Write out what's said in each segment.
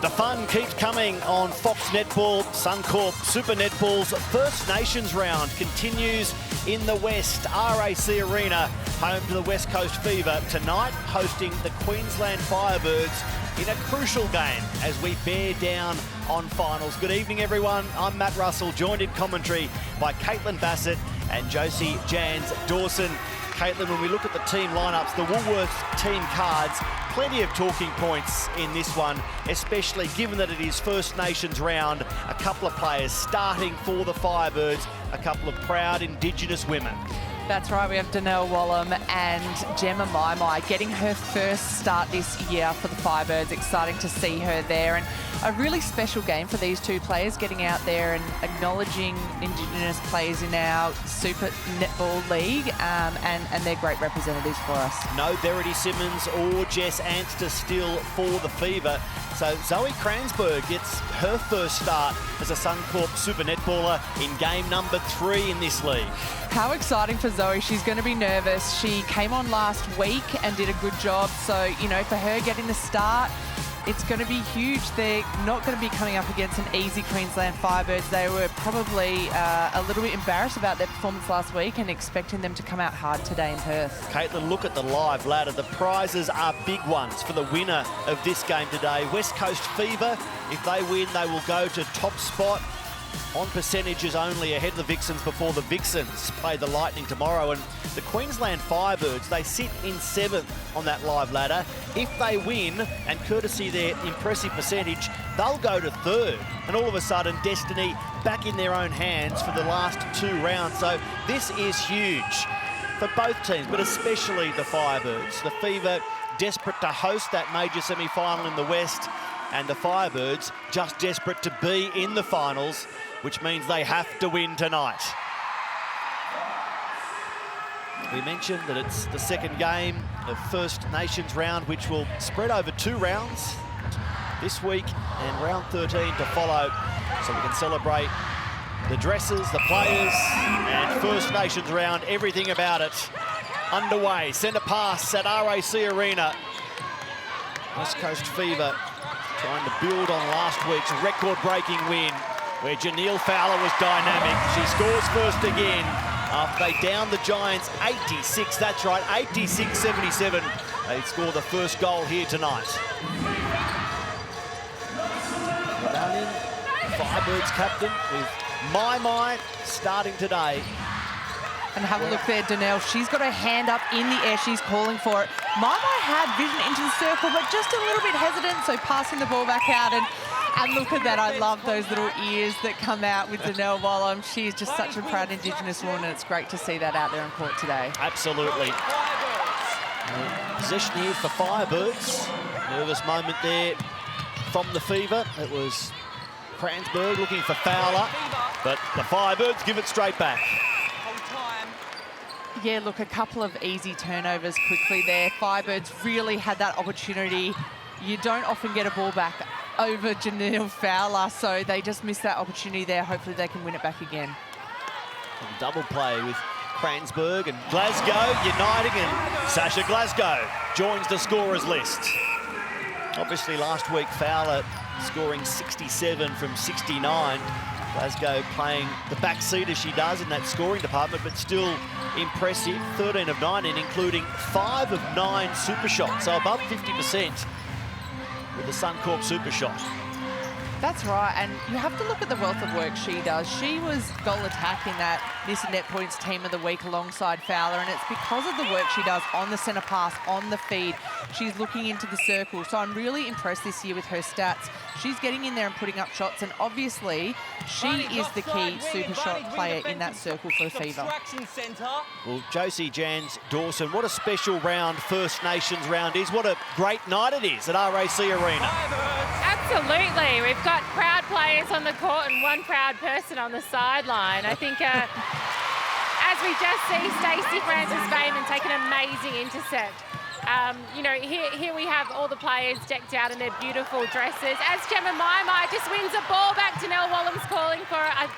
The fun keeps coming on Fox Netball. Suncorp Super Netball's First Nations round continues in the West. RAC Arena, home to the West Coast Fever, tonight hosting the Queensland Firebirds in a crucial game as we bear down on finals. Good evening, everyone. I'm Matt Russell, joined in commentary by Caitlin Bassett and Josie Jans Dawson. Caitlin, when we look at the team lineups, the Woolworths team cards, plenty of talking points in this one, especially given that it is First Nations round. A couple of players starting for the Firebirds, a couple of proud Indigenous women. That's right, we have Donnell Wallam and Gemma Maimai getting her first start this year for the Firebirds. Exciting to see her there, and a really special game for these two players, getting out there and acknowledging Indigenous players in our Super Netball League, and they're great representatives for us. No Verity Simmons or Jess Anster still for the Fever. So Zoe Kransberg gets her first start as a Suncorp Super Netballer in game number 3 in this league. How exciting for Zoe. She's going to be nervous. She came on last week and did a good job. So, you know, for her getting the start, it's going to be huge. They're not going to be coming up against an easy Queensland Firebirds. They were probably a little bit embarrassed about their performance last week and expecting them to come out hard today in Perth. Caitlin, look at the live ladder. The prizes are big ones for the winner of this game today. West Coast Fever, if they win, they will go to top spot on percentages only, ahead of the Vixens before the Vixens play the Lightning tomorrow. And the Queensland Firebirds, they sit in 7th on that live ladder. If they win, and courtesy their impressive percentage, they'll go to 3rd. And all of a sudden, destiny back in their own hands for the last 2 rounds. So this is huge for both teams, but especially the Firebirds. The Fever desperate to host that major semi-final in the West, and the Firebirds just desperate to be in the finals, which means they have to win tonight. We mentioned that it's the second game of First Nations round, which will spread over 2 rounds this week and round 13 to follow, so we can celebrate the dresses, the players, and First Nations round, everything about it underway. Centre pass at RAC Arena. West Coast Fever trying to build on last week's record-breaking win, where Janelle Fowler was dynamic. She scores first again after they downed the Giants 86. That's right, 86-77. They score the first goal here tonight. Medallion, Firebirds captain, with Maimai starting today. And have a look there, Donnell. She's got her hand up in the air. She's calling for it. Maimai had vision into the circle, but just a little bit hesitant, so passing the ball back out. And look at that. I love those little ears that come out with Donnell Wallam. She is just such a proud Indigenous woman, and it's great to see that out there in court today. Absolutely. Possession here for Firebirds. Nervous moment there from the Fever. It was Kransberg looking for Fowler, but the Firebirds give it straight back. Yeah, look, a couple of easy turnovers quickly there. Firebirds really had that opportunity. You don't often get a ball back over Janelle Fowler, so they just missed that opportunity there. Hopefully they can win it back again. And double play with Kransberg and Glasgow uniting, and Sasha Glasgow joins the scorers list. Obviously last week Fowler scoring 67 from 69. Glasgow playing the back seat as she does in that scoring department, but still impressive. 13 of 19, including 5 of 9 super shots, so above 50% with the Suncorp super shot. That's right, and you have to look at the wealth of work she does. She was goal attack in that this Net Points Team of the Week alongside Fowler, and it's because of the work she does on the centre pass, on the feed. She's looking into the circle, so I'm really impressed this year with her stats. She's getting in there and putting up shots, and obviously she is the key super shot player in that circle for the Fever. Well, Josie Jans Dawson, what a special round First Nations round is. What a great night it is at RAC Arena. Absolutely. We've got proud players on the court and one proud person on the sideline. I think as we just see Stacey Francis-Bayman take an amazing intercept. You know, here we have all the players decked out in their beautiful dresses. As Gemma Maimai just wins a ball back, Donnell Wallam's calling for it.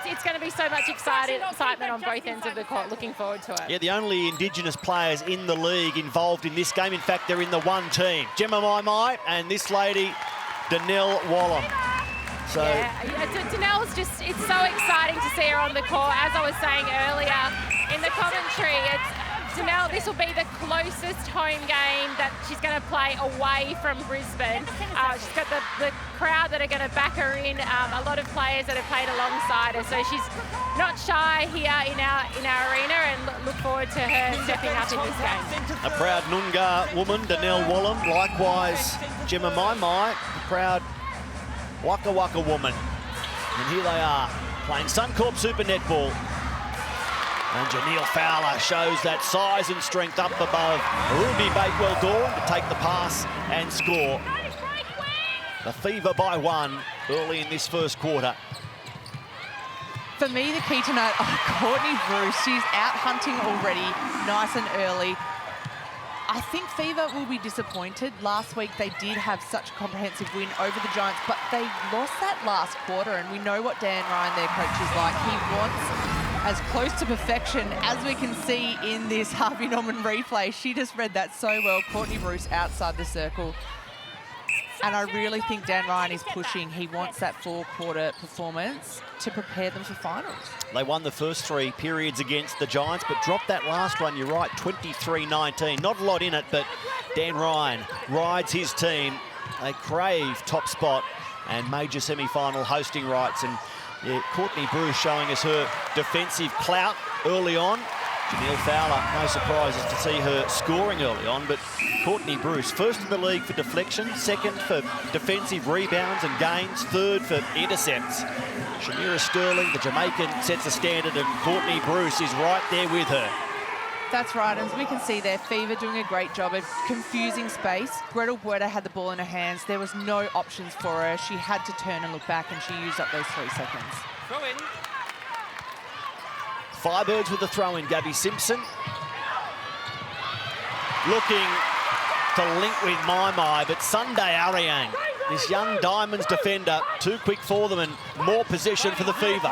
It's going to be so much excitement on both ends of the court. Looking forward to it. Yeah, the only Indigenous players in the league involved in this game. In fact, they're in the one team. Gemma Maimai and this lady Danelle Wallam. So Danelle's just, it's so exciting to see her on the court. As I was saying earlier in the commentary, Danelle, this will be the closest home game that she's going to play away from Brisbane. She's got the crowd that are going to back her in, a lot of players that have played alongside her. So she's not shy here in our arena, and look forward to her stepping up in this game. A proud Noongar woman, Danelle Wallam. Likewise, Gemma Mai, a proud Waka Waka woman. And here they are, playing Suncorp Super Netball. And Janelle Fowler shows that size and strength up above Ruby Bakewell-Doran to take the pass and score. The Fever by 1 early in this first quarter. For me, the key tonight, Courtney Bruce. She's out hunting already, nice and early. I think Fever will be disappointed. Last week, they did have such a comprehensive win over the Giants, but they lost that last quarter, and we know what Dan Ryan, their coach, is like. He wants as close to perfection as we can see in this Harvey Norman replay. She just read that so well. Courtney Bruce outside the circle. And I really think Dan Ryan is pushing. He wants that four-quarter performance to prepare them for finals. They won the first 3 periods against the Giants, but dropped that last one, you're right, 23-19. Not a lot in it, but Dan Ryan rides his team. They crave top spot and major semi-final hosting rights. And yeah, Courtney Bruce showing us her defensive clout early on. Janelle Fowler, no surprises to see her scoring early on, but Courtney Bruce, first in the league for deflection, second for defensive rebounds and gains, third for intercepts. Shamira Sterling, the Jamaican, sets a standard, and Courtney Bruce is right there with her. That's right, as we can see there, Fever doing a great job of confusing space. Gretel Buerta had the ball in her hands. There was no options for her. She had to turn and look back, and she used up those 3 seconds. Throw in. Firebirds with the throw-in, Gabby Simpson. Looking to link with Mai, but Sunday Ariang, this young Diamonds defender, too quick for them and more possession for the Fever.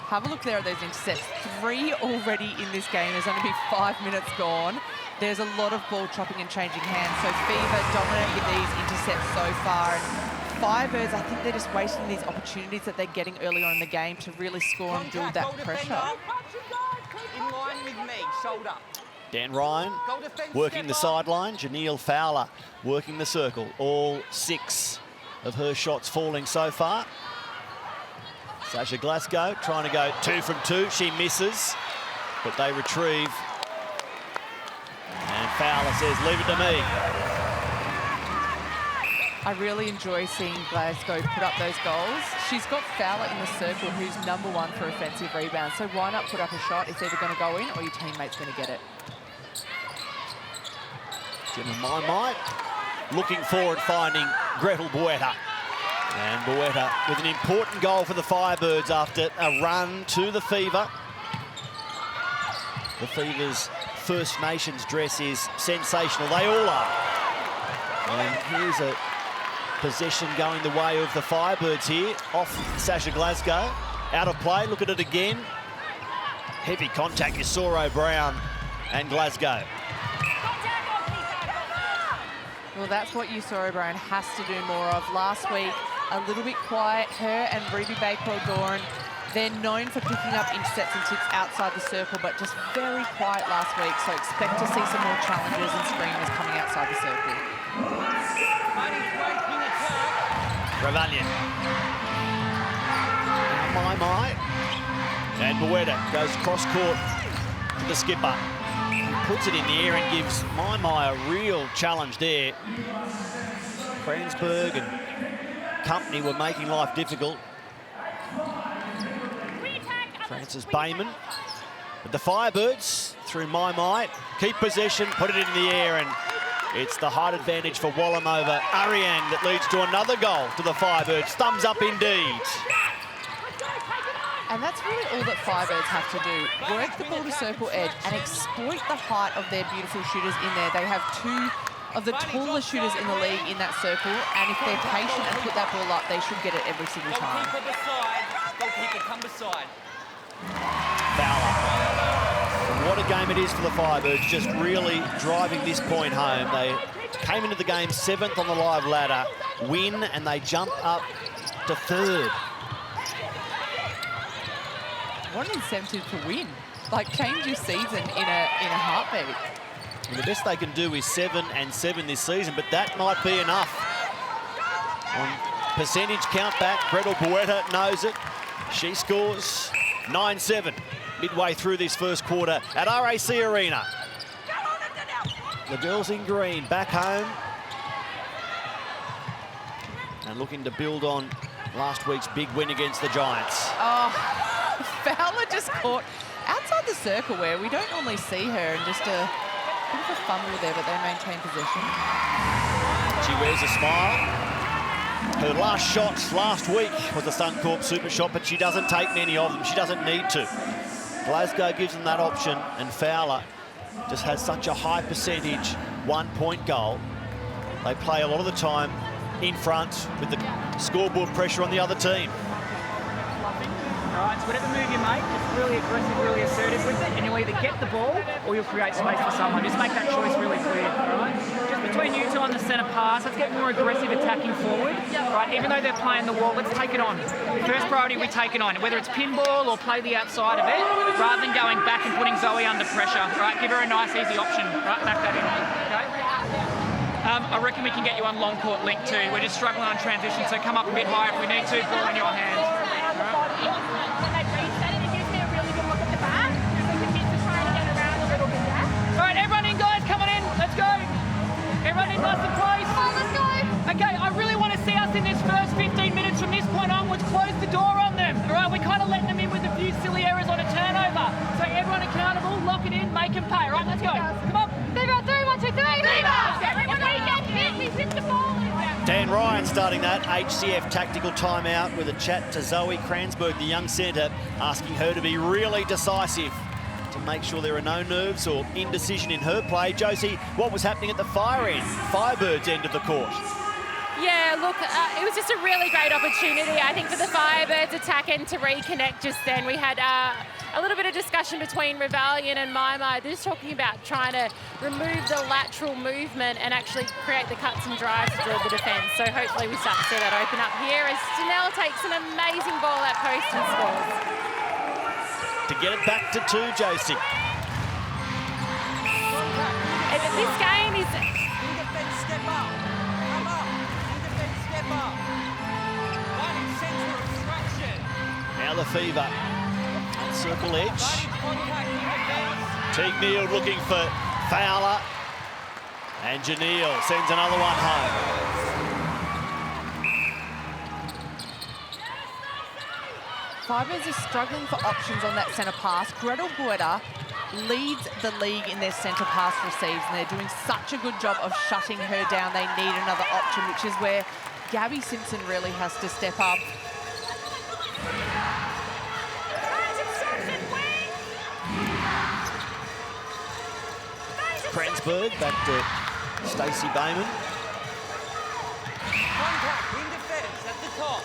Have a look there at those intercepts. 3 already in this game. There's only been 5 minutes gone. There's a lot of ball chopping and changing hands. So Fever dominant with these intercepts so far. And Firebirds, I think they're just wasting these opportunities that they're getting early on in the game to really score and build that pressure. In line with me, shoulder. Dan Ryan working the sideline. Janelle Fowler working the circle. All 6 of her shots falling so far. Sasha Glasgow trying to go 2 from 2. She misses, but they retrieve. And Fowler says, leave it to me. I really enjoy seeing Glasgow put up those goals. She's got Fowler in the circle, who's #1 for offensive rebounds. So why not put up a shot? It's either going to go in or your teammate's going to get it. Gemma Mai looking forward, finding Gretel Buerta. And Buerta with an important goal for the Firebirds after a run to the Fever. The Fever's First Nations dress is sensational. They all are. And here's a possession going the way of the Firebirds here. Off Sasha Glasgow. Out of play. Look at it again. Heavy contact. Yusoro Brown and Glasgow. Well, that's what Yusoro Brown has to do more of. Last week, a little bit quiet. Her and Ruby Bakewell-Doran, they're known for picking up intercepts and tips outside the circle, but just very quiet last week. So expect to see some more challenges and screamers coming outside the circle. Ravalian. Mai. And Buerta goes cross-court to the skipper. He puts it in the air and gives Mai a real challenge there. Fransberg and company were making life difficult. Francis Bayman. But the Firebirds, through Mai, keep possession, put it in the air, and it's the height advantage for Wallam over Ariang that leads to another goal to the Firebirds. Thumbs up indeed. And that's really all that Firebirds have to do. Work the ball to circle edge and exploit the height of their beautiful shooters in there. They have 2 of the tallest shooters in the league in that circle, and if they're patient and put that ball up, they should get it every single time. Goalkeeper come beside. Fowler. what a game it is for the Firebirds, just really driving this point home. They came into the game 7th on the live ladder, win, and they jump up to 3rd. What an incentive to win. Like, change your season in a heartbeat. And the best they can do is 7-7 this season, but that might be enough. On percentage count back, Gretel Boetta knows it. She scores 9-7 midway through this first quarter at RAC Arena. The girls in green back home and looking to build on last week's big win against the Giants. Oh, Fowler just caught outside the circle where we don't normally see her, and just a bit of a fumble there, but they maintain possession. She wears a smile. Her last shot last week was a Suncorp super shot, but she doesn't take many of them. She doesn't need to. Glasgow gives them that option, and Fowler just has such a high percentage one-point goal. They play a lot of the time in front with the scoreboard pressure on the other team. All right, so whatever move you make, just really aggressive, really assertive with it, and you'll either get the ball or you'll create space for someone. Just make that choice really clear, all right? Just between you two on the centre pass, let's get more aggressive attacking forward, right? Even though they're playing the wall, let's take it on. First priority, we take it on, whether it's pinball or play the outside of it, rather than going back and putting Zoe under pressure, right? Give her a nice, easy option, right? Back that in, okay? I reckon we can get you on long court link too. We're just struggling on transition, so come up a bit higher if we need to, ball in your hands. When they reset it, it gives me a really good look at the back. So the kids are trying to get around a little bit there. All right, everyone in, guys, come on in. Let's go. Everyone in nice and close. Oh, let's go. Okay, I really want to see us in this first 15 minutes from this point onwards close the door on them. All right, we're kind of letting them in with a few silly errors on a turnover. So everyone accountable, lock it in, make them pay. All right, let's go. Come on. 3, 1, 2, 3. If we get fit, we hit the ball. Dan Ryan starting that HCF tactical timeout with a chat to Zoe Kransberg, the young centre, asking her to be really decisive to make sure there are no nerves or indecision in her play. Josie, what was happening at the Firebirds end of the court? Yeah, look, it was just a really great opportunity, I think, for the Firebirds attack end to reconnect just then. We had a little bit of discussion between Rebellion and Maimai, just talking about trying to remove the lateral movement and actually create the cuts and drives to the defence. So hopefully we start to see that open up here as Janelle takes an amazing ball at post and scores. To get it back to 2, Josie. And this game is... Step up. Come up. Defense, step up. Right in centre of traction. Now the Fever. Circle edge. Teague Neal looking for Fowler. And Janelle sends another one home. Firebirds are struggling for options on that centre pass. Gretel Boetta leads the league in their centre pass receives, and they're doing such a good job of shutting her down. They need another option, which is where Gabby Simpson really has to step up. Kransberg back to Stacey Bayman. Contact in defence at the top.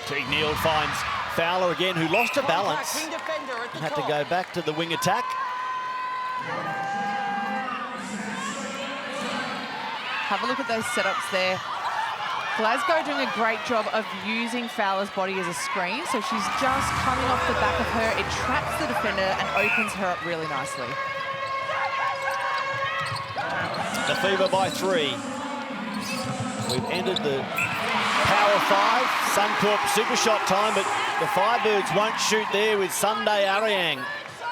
Teague Neal finds Fowler again, who lost her balance. Contact in defender at the Had to top. go back to the wing attack. Have a look at those setups there. Glasgow doing a great job of using Fowler's body as a screen, so she's just coming off the back of her. It traps the defender and opens her up really nicely. The Fever by 3. We've ended the Power 5, Suncorp super shot time, but the Firebirds won't shoot there with Sunday Ariang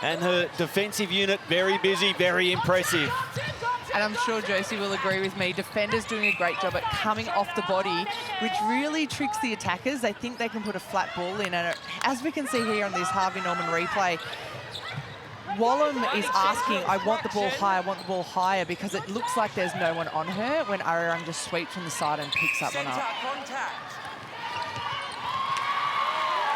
and her defensive unit very busy, very impressive. And I'm sure Josie will agree with me. Defenders doing a great job at coming off the body, which really tricks the attackers. They think they can put a flat ball in. And as we can see here on this Harvey Norman replay, Wallum is asking, I want the ball higher, I want the ball higher, because it looks like there's no one on her when Ariang just sweeps from the side and picks that one up.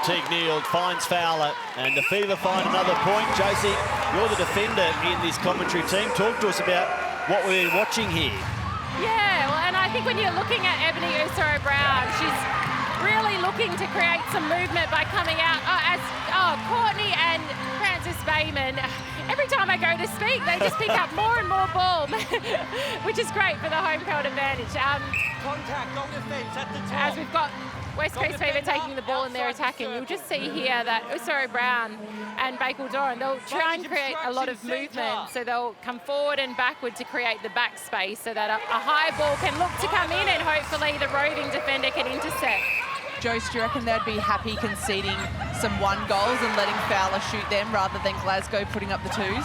Teague Neal finds Fowler, and the Fever find another point. Josie, you're the defender in this commentary team. Talk to us about what we're watching here. Yeah, well, and I think when you're looking at Ebony Usoro-Brown, she's really looking to create some movement by coming out. Courtney and Frances Bayman, every time I go to speak, they just pick up more and more ball, which is great for the home court advantage. Contact, goal defence at the top. As we've got West Coast Fever taking the ball and they're attacking, you'll just see here that Usoro Brown and Bakewell Doran, they'll try and create a lot of movement, so they'll come forward and backward to create the back space so that a high ball can look to come in and hopefully the roving defender can intercept. Joyce, do you reckon they'd be happy conceding some 1 goals and letting Fowler shoot them rather than Glasgow putting up the 2s?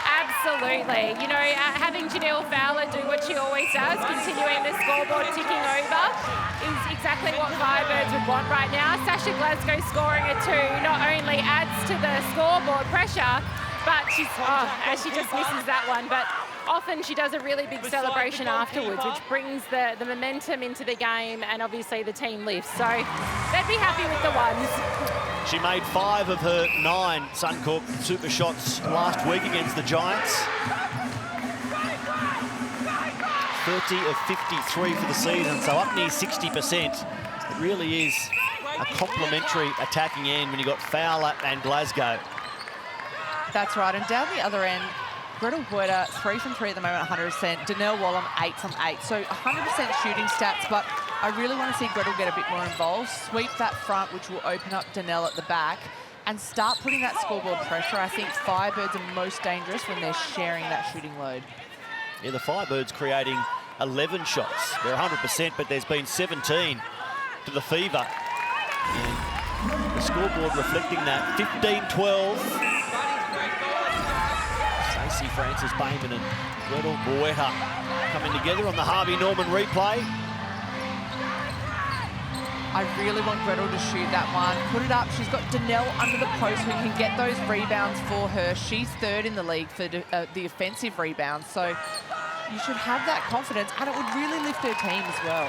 Absolutely. You know, having Janelle Fowler do what she always does, continuing the scoreboard ticking over, is exactly what Firebirds would want right now. Sasha Glasgow scoring a 2 not only adds to the scoreboard pressure, but she just misses that one. But often she does a really big celebration afterwards, which brings the momentum into the game, and obviously the team lifts. So they'd be happy with the 1s. She made 5 of her 9 Suncorp super shots last week against the Giants. 30 of 53 for the season, so up near 60%. It really is a complementary attacking end when you've got Fowler and Glasgow. That's right, and down the other end, Gretel Huerta, 3 from 3 at the moment, 100%. Danelle Wallam, 8 from 8. So 100% shooting stats, but I really want to see Gretel get a bit more involved, sweep that front, which will open up Danelle at the back, and start putting that scoreboard pressure. I think Firebirds are most dangerous when they're sharing that shooting load. Yeah, the Firebirds creating 11 shots. They're 100%, but there's been 17 to the Fever. And the scoreboard reflecting that, 15-12. Stacey Frances Bayman and Gretel Huerta coming together on the Harvey Norman replay. I really want Gretel to shoot that one. Put it up. She's got Danelle under the post who can get those rebounds for her. She's 3rd in the league for the offensive rebounds. So you should have that confidence, and it would really lift her team as well.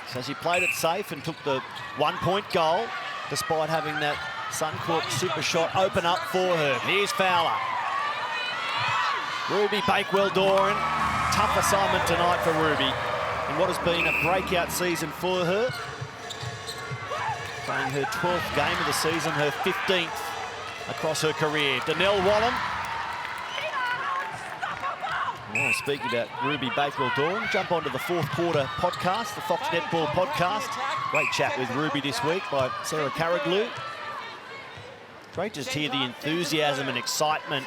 So she played it safe and took the 1-point goal, despite having that Suncorp super shot open up for her. Here's Fowler. Ruby Bakewell-Doran. Tough assignment tonight for Ruby in what has been a breakout season for her. Playing her 12th game of the season, her 15th across her career. Danelle Wallam. Oh, speaking about Ruby Bakewell-Doran, jump onto the 4th quarter podcast, the Fox Netball podcast. Great chat with Ruby this week by Sarah Carriglou. Great to hear the enthusiasm and excitement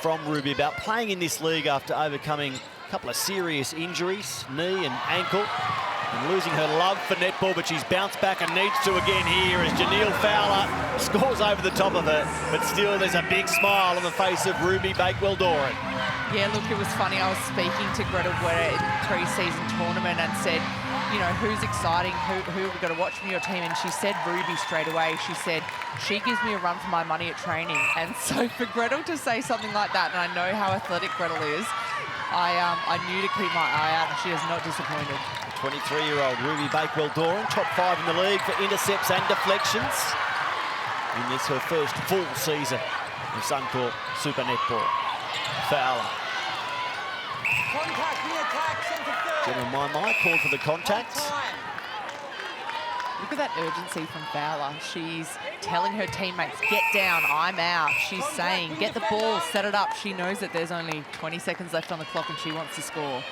from Ruby about playing in this league after overcoming a couple of serious injuries, knee and ankle, and losing her love for netball, but she's bounced back and needs to again here as Janelle Fowler scores over the top of it. But still, there's a big smile on the face of Ruby Bakewell-Doran. Yeah, look, it was funny. I was speaking to Gretel Huerta in the pre-season tournament and said, you know, who's exciting, who have we got to watch from your team? And she said Ruby straight away. She said, she gives me a run for my money at training. And so for Gretel to say something like that, and I know how athletic Gretel is, I knew to keep my eye out, and she is not disappointed. 23-year-old Ruby Bakewell-Doran, top 5 in the league for intercepts and deflections. In this, her first full season of Suncorp Super Netball. Fowler. Contact, the attack, centre third. General Mai called for the contact. Look at that urgency from Fowler. She's telling her teammates, get down, I'm out. She's saying, get the ball, set it up. She knows that there's only 20 seconds left on the clock and she wants to score.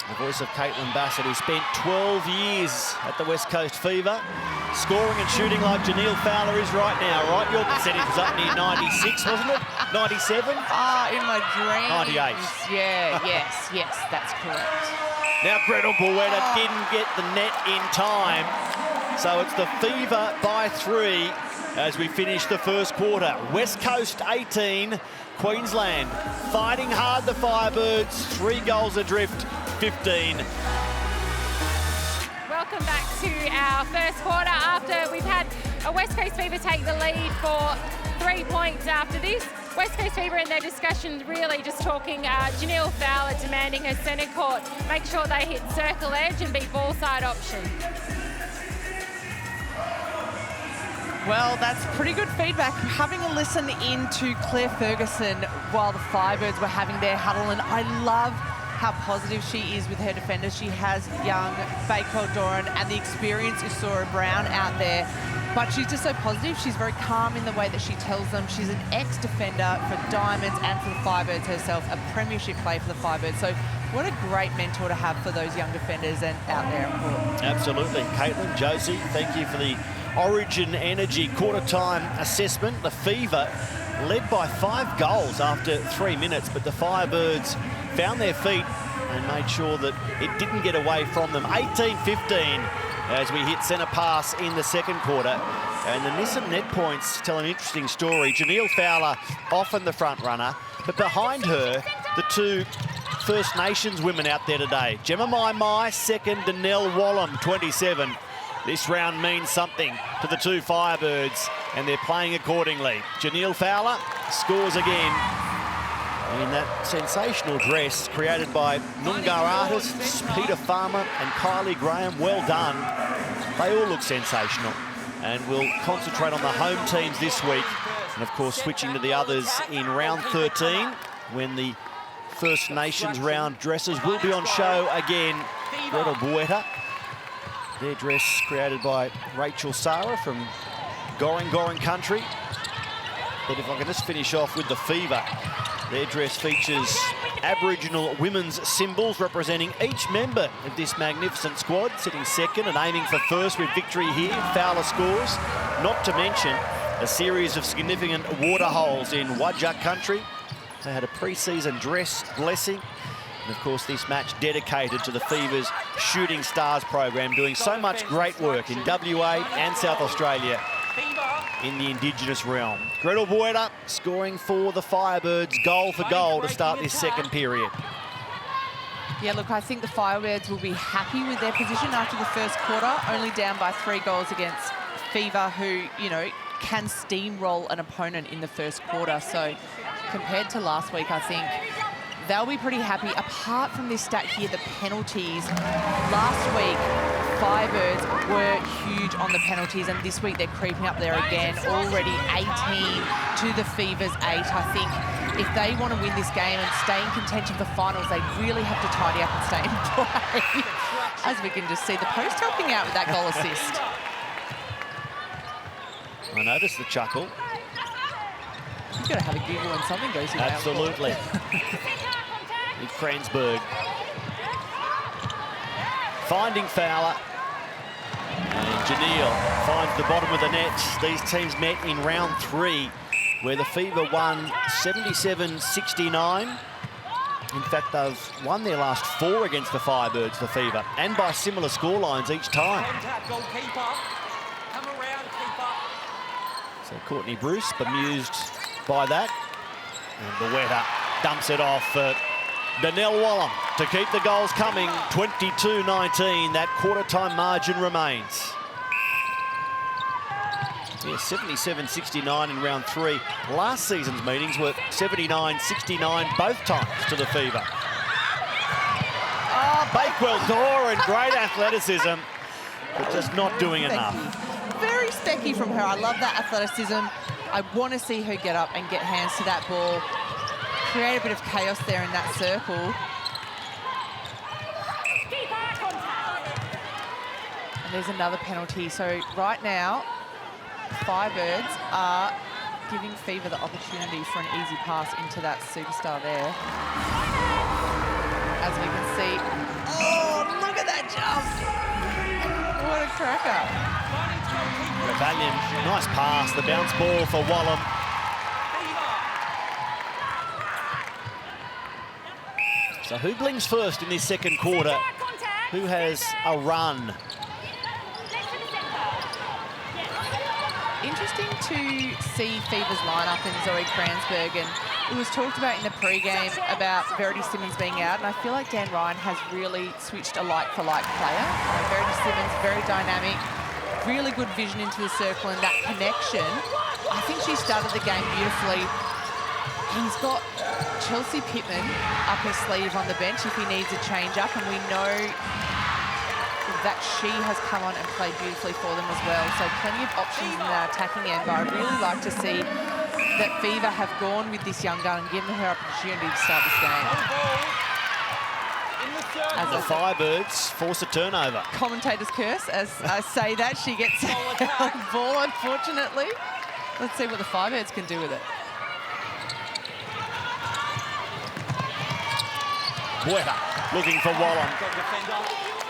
The voice of Caitlin Bassett, who spent 12 years at the West Coast Fever, scoring and shooting like Janelle Fowler is right now, right? Your percentage was up near 96, wasn't it? 97? Ah, in my dreams. 98. Yeah, yes, that's correct. Now Gretel Huerta didn't get the net in time. So it's the Fever by 3 as we finish the first quarter. West Coast 18, Queensland fighting hard, the Firebirds, 3 goals adrift, 15. Welcome back to our first quarter after we've had a West Coast Fever take the lead for 3 points after this. West Coast Fever in their discussions really just talking Janelle Fowler demanding her centre court, make sure they hit circle edge and be ball side option. Well, that's pretty good feedback. Having a listen in to Claire Ferguson while the Firebirds were having their huddle, and I love how positive she is with her defenders. She has young Bakewell Doran and the experience is Sora Brown out there. But she's just so positive. She's very calm in the way that she tells them. She's an ex-defender for Diamonds and for the Firebirds herself, a premiership play for the Firebirds. So what a great mentor to have for those young defenders and out there on court. Absolutely. Caitlin, Josie, thank you for the Origin Energy quarter-time assessment. The Fever led by 5 goals after 3 minutes, but the Firebirds found their feet and made sure that it didn't get away from them. 18-15 as we hit centre pass in the second quarter. And the Nissan net points tell an interesting story. Janelle Fowler, often the front runner, but behind her, the 2 First Nations women out there today. Gemma Mai, second, Danelle Wallam, 27. This round means something to the 2 Firebirds, and they're playing accordingly. Janelle Fowler scores again in that sensational dress created by Noongar artists Peter Farmer and Kylie Graham. Well done. They all look sensational, and we'll concentrate on the home teams this week. And of course, switching to the others in round 13, when the First Nations round dresses will be on show again. Gretel Bueta, their dress created by Rachel Sara from Goring country. But if I can just finish off with the Fever, their dress features Aboriginal women's symbols representing each member of this magnificent squad, sitting second and aiming for first with victory here. Fowler scores, not to mention a series of significant water holes in Whadjuk country. They had a pre-season dress blessing. And of course, this match dedicated to the Fever's Shooting Stars program, doing so much great work in WA and South Australia in the Indigenous realm. Gretel Bueta scoring for the Firebirds, goal for goal to start this second period. Yeah, look, I think the Firebirds will be happy with their position after the first quarter, only down by 3 goals against Fever, who, you know, can steamroll an opponent in the first quarter. So compared to last week, I think they'll be pretty happy. Apart from this stat here, the penalties. Last week, Firebirds were huge on the penalties, and this week they're creeping up there again. Already 18 to the Fever's 8. I think if they want to win this game and stay in contention for finals, they really have to tidy up and stay in play. As we can just see, the post helping out with that goal assist. I noticed the chuckle. You've got to have a giggle when something goes in. Absolutely. With Kransberg finding Fowler. And Janelle finds the bottom of the net. These teams met in round 3, where the Fever won 77-69. In fact, they've won their last 4 against the Firebirds, the Fever, and by similar scorelines each time. So Courtney Bruce bemused by that. And Bueta dumps it off for Danelle Wallam to keep the goals coming. 22-19, that quarter-time margin remains. Yeah, 77-69 in round 3. Last season's meetings were 79-69 both times to the Fever. Oh, Bakewell Doran, great athleticism, but just not doing enough. Very specky from her. I love that athleticism. I want to see her get up and get hands to that ball. Create a bit of chaos there in that circle. And there's another penalty. So right now, Firebirds are giving Fever the opportunity for an easy pass into that superstar there. As we can see. Oh, look at that jump. What a cracker. Valiant, nice pass, the bounce ball for Wallam. So who blinks first in this second quarter? Who has a run? Interesting to see Fever's lineup in Zoe Kransberg, and it was talked about in the pre-game about Verity Simmons being out, and I feel like Dan Ryan has really switched a like-for-like player. Verity Simmons, very dynamic, really good vision into the circle, and that connection. I think she started the game beautifully. He's got Chelsea Pittman up her sleeve on the bench if he needs a change-up, and we know that she has come on and played beautifully for them as well. So plenty of options in the attacking end, but I'd really like to see that Fever have gone with this young gun and given her opportunity to start this game. As The I said, Firebirds force a turnover. commentator's curse, as I say that, she gets the ball, unfortunately. Let's see what the Firebirds can do with it. Bueta looking for Wallen.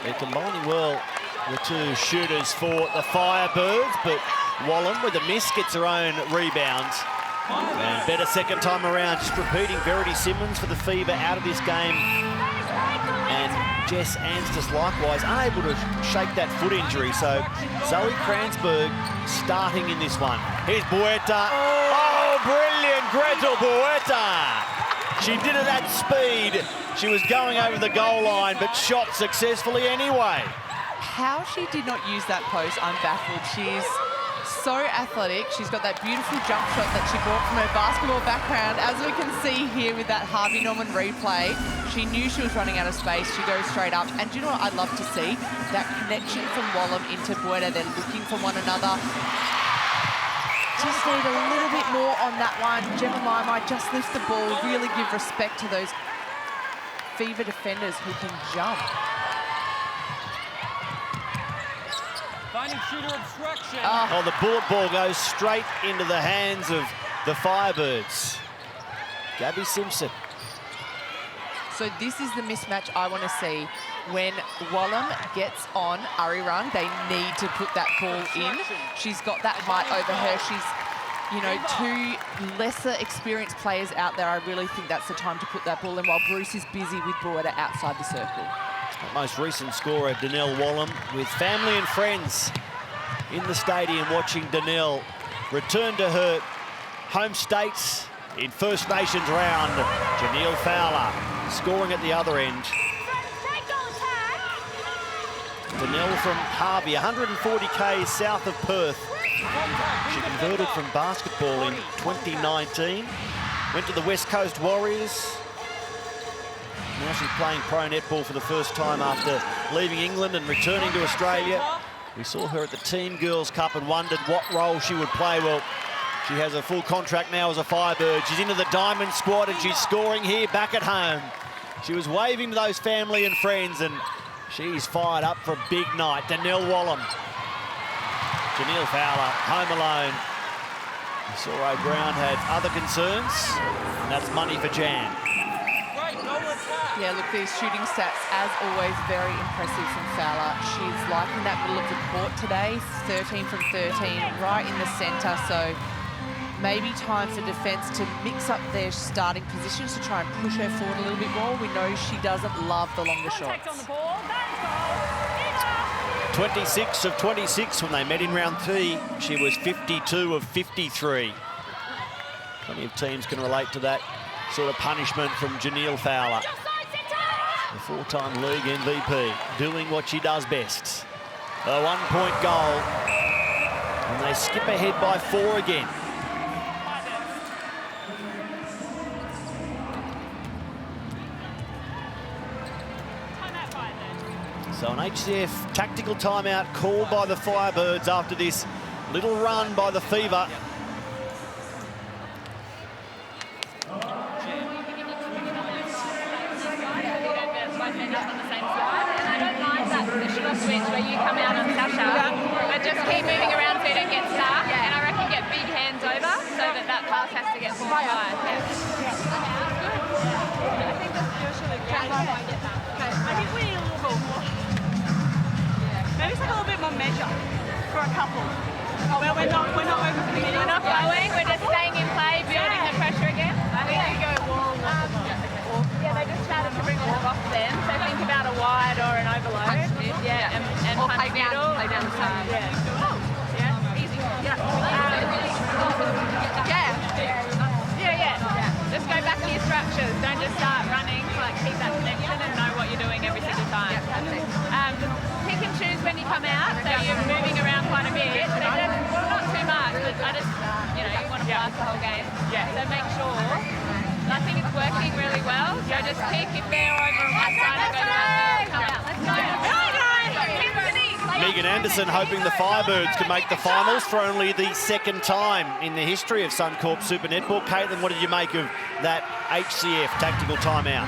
They're combining well, the two shooters for the Firebirds, but Wallen with a miss gets her own rebound. And better second time around, just repeating Verity Simmons for the Fever out of this game. And Jess Anstis likewise unable to shake that foot injury. So Zoe Kranzberg starting in this one. Here's Bueta. Oh, brilliant, Gretel Bueta. She did it at speed. She was going over the goal line, but shot successfully anyway. How she did not use that post, I'm baffled. She's so athletic. She's got that beautiful jump shot that she brought from her basketball background. As we can see here with that Harvey Norman replay, she knew she was running out of space. She goes straight up. And do you know what I'd love to see? That connection from Wallam into Bueta. They're looking for one another. Just need a little bit more on that one. Gemma Mai might just lift the ball, really give respect to those Fever defenders who can jump. Finding shooter obstruction. Oh, the bullet ball goes straight into the hands of the Firebirds. Gabby Simpson. So this is the mismatch I want to see. When Wallam gets on Arirang, they need to put that ball in. She's got that height over her. She's, you know, two lesser experienced players out there. I really think that's the time to put that ball in while Bruce is busy with Bueta outside the circle. The most recent scorer, Danelle Wallam, with family and friends in the stadium watching Danelle return to her home states in First Nations round. Janelle Fowler scoring at the other end. Danelle from Harvey, 140 k's south of Perth. She converted from basketball in 2019. Went to the West Coast Warriors. Now she's playing pro netball for the first time after leaving England and returning to Australia. We saw her at the Team Girls Cup and wondered what role she would play. Well, she has a full contract now as a Firebird. She's into the Diamond squad and she's scoring here back at home. She was waving to those family and friends, and she's fired up for a big night. Danelle Wallam. Janelle Fowler, home alone. We saw O'Brown had other concerns, and that's money for Jan. Yeah, look, these shooting stats, as always, very impressive from Fowler. She's liking that middle of the court today, 13 from 13, right in the centre. So maybe time for defence to mix up their starting positions to try and push her forward a little bit more. We know she doesn't love the longer shots. 26 of 26 when they met in round 3. She was 52 of 53. Plenty of teams can relate to that sort of punishment from Janelle Fowler. The 4-time league MVP, doing what she does best. A 1-point goal. And they skip ahead by 4 again. So an HCF tactical timeout called by the Firebirds after this little run by the Fever. Switch where you come out on Sasha, but just keep moving around so you don't get stuck. And I reckon get big hands over so that that pass has to get high. I think that's usually great. I think we need a little bit more. Maybe it's like a little bit more measure for a couple. Where we're not overcommitting. We're not going, we're just staying in play, building the pressure again. I think you go wall. Yeah, they just started to bring all the box in. So think about a wide or an overload. Yeah, and or punch middle. play down the side. Yeah. Oh, yeah, easy. Yeah. Just go back to your structures. Don't just start running. Like keep that connection and know what you're doing every single time. Pick and choose when you come out. So you're moving around quite a bit. So well, not too much, but I just, you know, you want to blast the whole game. Yeah. So make sure. I think it's working really well. So just pick if they're over on one side and go to the other. Come out. Let's go. Megan Anderson hoping the Firebirds can make the finals for only the second time in the history of Suncorp Super Netball. Caitlin, what did you make of that HCF tactical timeout?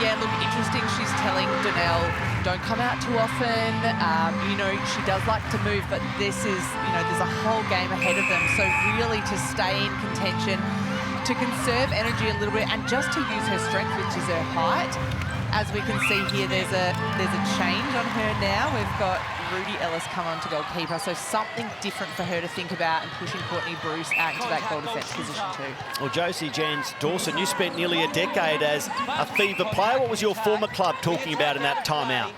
Yeah, look, interesting. She's telling Donnell, don't come out too often. You know, she does like to move, but this is, you know, there's a whole game ahead of them. So really to stay in contention, to conserve energy a little bit, and just to use her strength, which is her height. As we can see here, there's a change on her now. We've got Rudy Ellis come on to goalkeeper, so something different for her to think about, and pushing Courtney Bruce out into that goal defence position too. Well, Josie Jans Dawson, you spent nearly a decade as a Fever player. What was your former club talking about in that timeout?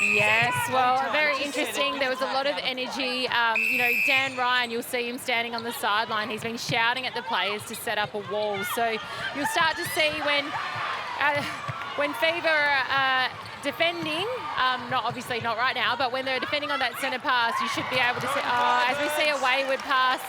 Yes, well, very interesting. There was a lot of energy. You know, Dan Ryan, you'll see him standing on the sideline. He's been shouting at the players to set up a wall. So you'll start to see when Fever are defending, obviously not right now, but when they're defending on that centre pass, you should be able to see, as we see a wayward pass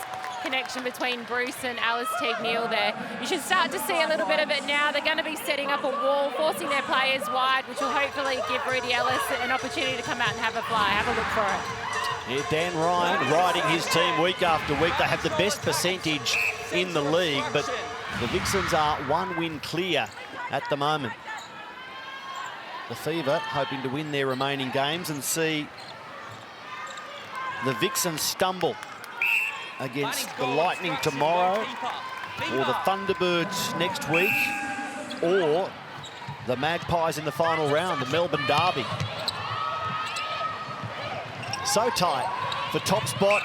connection between Bruce and Alice Teague-Neal there. You should start to see a little bit of it now. They're going to be setting up a wall, forcing their players wide, which will hopefully give Rudy Ellis an opportunity to come out and have a fly. Have a look for it. Yeah, Dan Ryan riding his team week after week. They have the best percentage in the league, but the Vixens are one win clear at the moment. The Fever hoping to win their remaining games and see the Vixens stumble against the Lightning tomorrow, or the Thunderbirds next week, or the Magpies in the final round, the Melbourne Derby. So tight for top spot,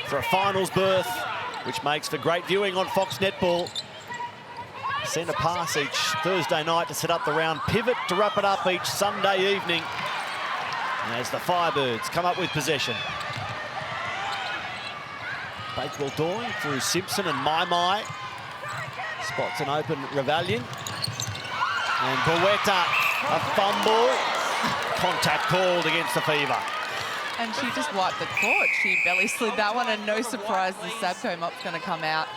for a finals berth, which makes for great viewing on Fox Netball. Centre pass each Thursday night to set up the round pivot to wrap it up each Sunday evening as the Firebirds come up with possession. Bakewell Doring through Simpson and Mai. Spots an open Ravalian. And Boetta, a fumble. Contact called against the Fever. And she just wiped the court. She belly slid that one, and no surprise the Sabco mop's going to come out.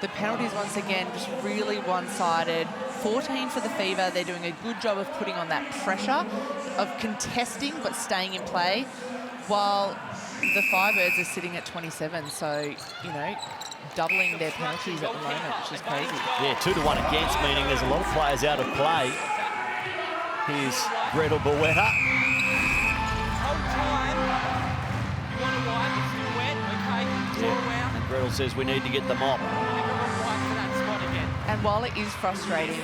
The penalties, once again, just really one-sided. 14 for the Fever. They're doing a good job of putting on that pressure, of contesting but staying in play, while the Firebirds are sitting at 27. So, you know, doubling their penalties at the moment, which is crazy. Yeah, 2-1 against, meaning there's a lot of players out of play. Here's Gretel Boetta. Whole time, you want to wipe, it's still wet, okay, draw around. And Gretel says we need to get the mop. And while it is frustrating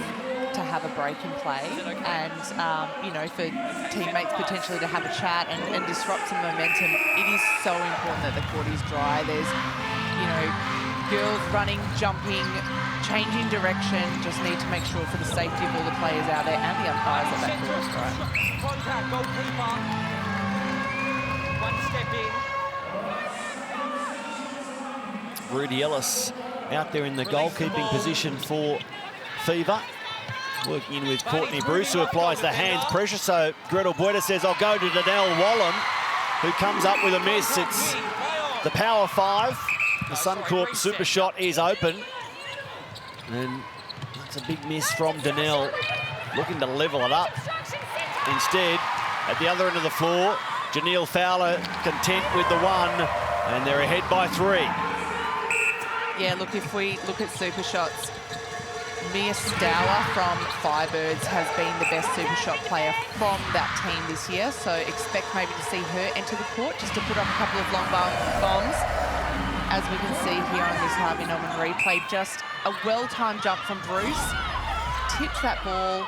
to have a break in play and, you know, for teammates potentially to have a chat and disrupt some momentum, it is so important that the court is dry. There's, you know, girls running, jumping, changing direction. Just need to make sure for the safety of all the players out there and the umpires that that court is dry. Contact, goalkeeper. One step in. Rudy Ellis out there in the goalkeeping position for Fever. Working in with Courtney Bruce, who applies the hands pressure. So Gretel Boetta says, I'll go to Donnell Wallen, who comes up with a miss. It's the power 5. The Suncorp super shot is open. And that's a big miss from Donnell, looking to level it up. Instead, at the other end of the floor, Janelle Fowler content with the 1, and they're ahead by 3. Yeah, look, if we look at super shots, Mia Stower from Firebirds has been the best super shot player from that team this year, so expect maybe to see her enter the court just to put up a couple of long bombs. As we can see here on this Harvey Norman replay, just a well-timed jump from Bruce, tips that ball,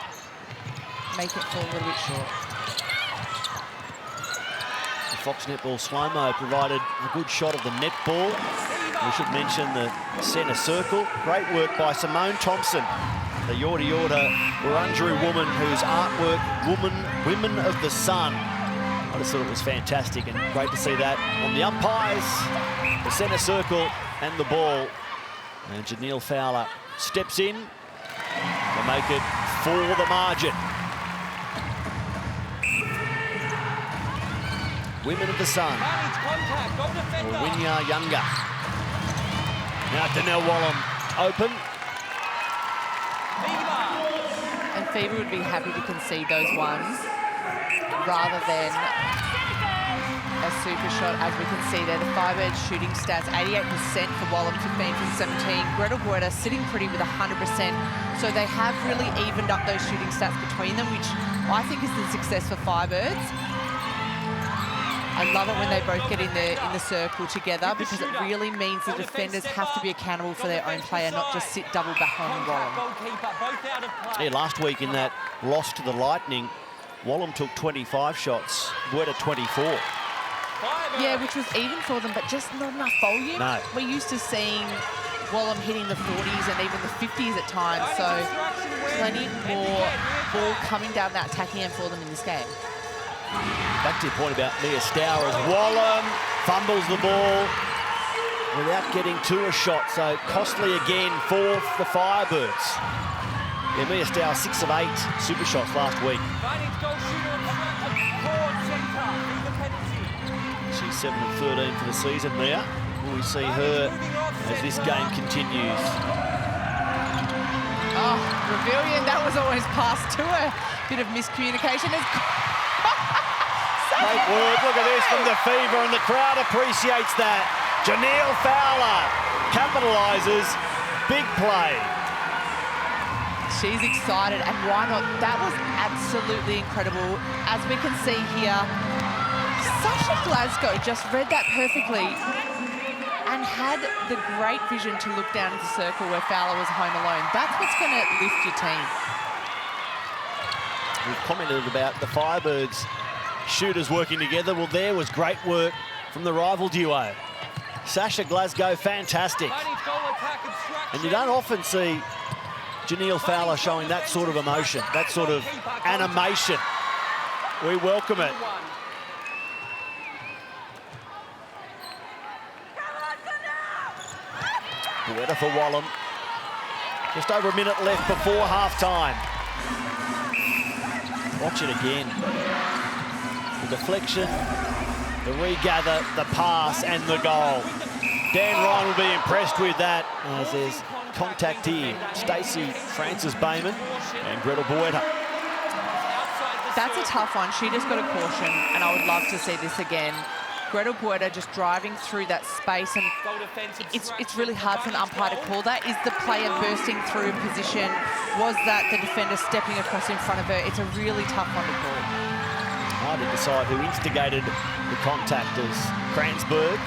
make it fall a little bit short. The Fox Netball slow-mo provided a good shot of the netball. We should mention the centre circle. Great work by Simone Thompson, the Yorta Yorta Wurundjeri woman whose artwork, Women of the Sun. I just thought it was fantastic and great to see that on the umpires, the centre circle and the ball. And Janelle Fowler steps in to make it for the margin. Women of the Sun, or Winya Younger. Now Donnell Wallen open. And Fever would be happy to concede those ones rather than a super shot, as we can see there. The Firebirds shooting stats, 88% for Wallam, 15 from 17. Gretel Buerta sitting pretty with 100%. So they have really evened up those shooting stats between them, which I think is the success for Firebirds. I love it when they both get in the circle together, because it really means the defenders have to be accountable for their own player, not just sit double back on Wallam. Yeah, last week in that loss to the Lightning, Wallam took 25 shots, Buerta 24. Yeah, which was even for them, but just not enough volume. No. We're used to seeing Wallam hitting the 40s and even the 50s at times, so plenty more ball coming down that attacking end for them in this game. Back to your point about Mia Stour, as Wallam fumbles the ball without getting to a shot, so costly again for the Firebirds. Yeah, Mia Stour, 6 of 8 super shots last week. She's 7 of 13 for the season, Mia. Will we see her as this game continues? Oh, Rebellion, that was always passed to her. Bit of miscommunication. Great work, look at this from the Fever, and the crowd appreciates that. Janelle Fowler capitalises, big play. She's excited, and why not? That was absolutely incredible. As we can see here, Sasha Glasgow just read that perfectly and had the great vision to look down at the circle where Fowler was home alone. That's what's going to lift your team. We've commented about the Firebirds shooters working together. Well, there was great work from the rival duo. Sasha Glasgow, fantastic. And you don't often see Janelle Fowler showing that sort of emotion, that sort of animation. We welcome it. Buerta for Wallam. Just over a minute left before half-time. Watch it again. The deflection, the regather, the pass, and the goal. Dan Ryan will be impressed with that, as there's contact here. Stacey Francis Bayman and Gretel Buerta. That's a tough one. She just got a caution, and I would love to see this again. Gretel Buerta just driving through that space, and it's really hard for an umpire to call that. Is the player bursting through position? Was that the defender stepping across in front of her? It's a really tough one to call. Hard to decide who instigated the contact, as Kranzberg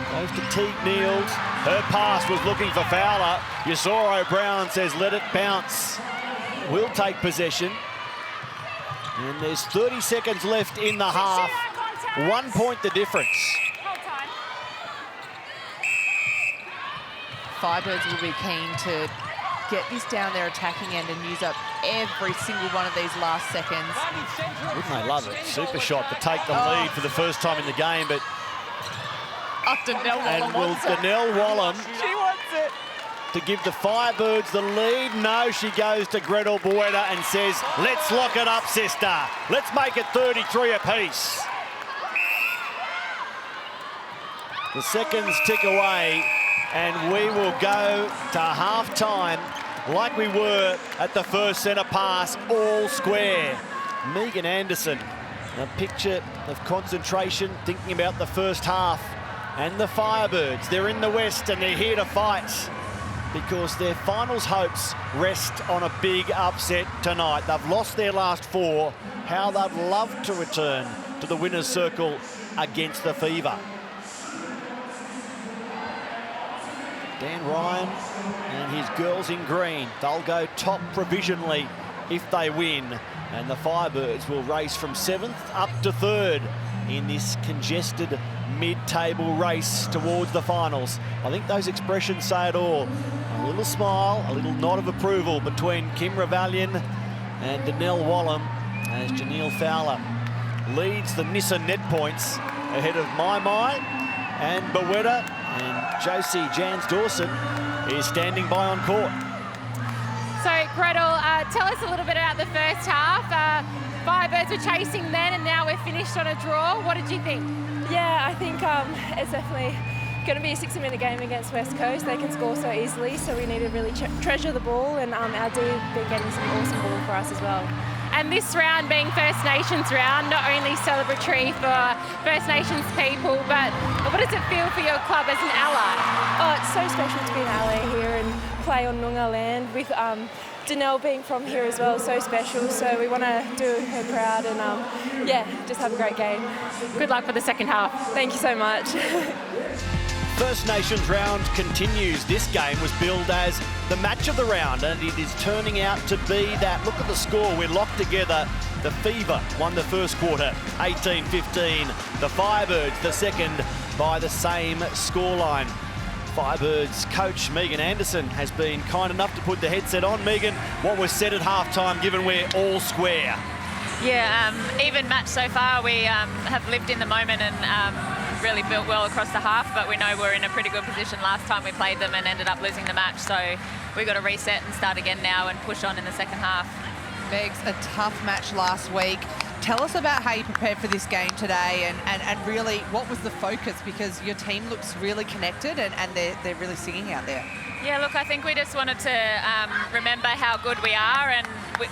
goes to Teague Niels. Her pass was looking for Fowler. Yasoro Brown says, let it bounce. We'll take possession. And there's 30 seconds left in the half. 1 point the difference. Firebirds will be keen to get this down their attacking end and use up every single one of these last seconds. Wouldn't they love it? Super shot to take the lead for the first time in the game, but... Danelle Wallam She wants it. to give the Firebirds the lead? No, she goes to Gretel Buerta and says, let's lock it up, sister. Let's make it 33 apiece. The seconds tick away, and we will go to half-time like we were at the first centre pass, all square. Megan Anderson, a picture of concentration, thinking about the first half. And the Firebirds, they're in the West and they're here to fight, because their finals hopes rest on a big upset tonight. They've lost their last 4. How they'd love to return to the winner's circle against the Fever. Dan Ryan and his girls in green, they'll go top provisionally if they win. And the Firebirds will race from 7th up to 3rd in this congested mid-table race towards the finals. I think those expressions say it all. A little smile, a little nod of approval between Kim Ravalian and Danelle Wallam, as Janelle Fowler leads the Nissan net points ahead of Mai and Buerta. And Josie Jans-Dawson is standing by on court. So, Gretel, tell us a little bit about the first half. Firebirds were chasing then, and now we're finished on a draw. What did you think? Yeah, I think it's definitely going to be a 60-minute game against West Coast. They can score so easily, so we need to really treasure the ball, and our D have been getting some awesome ball for us as well. And this round being First Nations round, not only celebratory for First Nations people, but what does it feel for your club as an ally? Oh, it's so special to be an ally here and play on Noongar land with Danelle being from here as well, so special. So we want to do her proud and yeah, just have a great game. Good luck for the second half. Thank you so much. First Nations round continues. This game was billed as the match of the round, and it is turning out to be that. Look at the score. We're locked together. The Fever won the first quarter, 18-15. The Firebirds, the second, by the same scoreline. Firebirds coach Megan Anderson has been kind enough to put the headset on. Megan, what was said at halftime, given we're all square? Yeah, even match so far. We have lived in the moment and really built well across the half, but we know we're in a pretty good position last time we played them and ended up losing the match. So we've got to reset and start again now and push on in the second half. Megs, a tough match last week. Tell us about how you prepared for this game today and really what was the focus, because your team looks really connected and they're really singing out there. Yeah, look, I think we just wanted to remember how good we are, and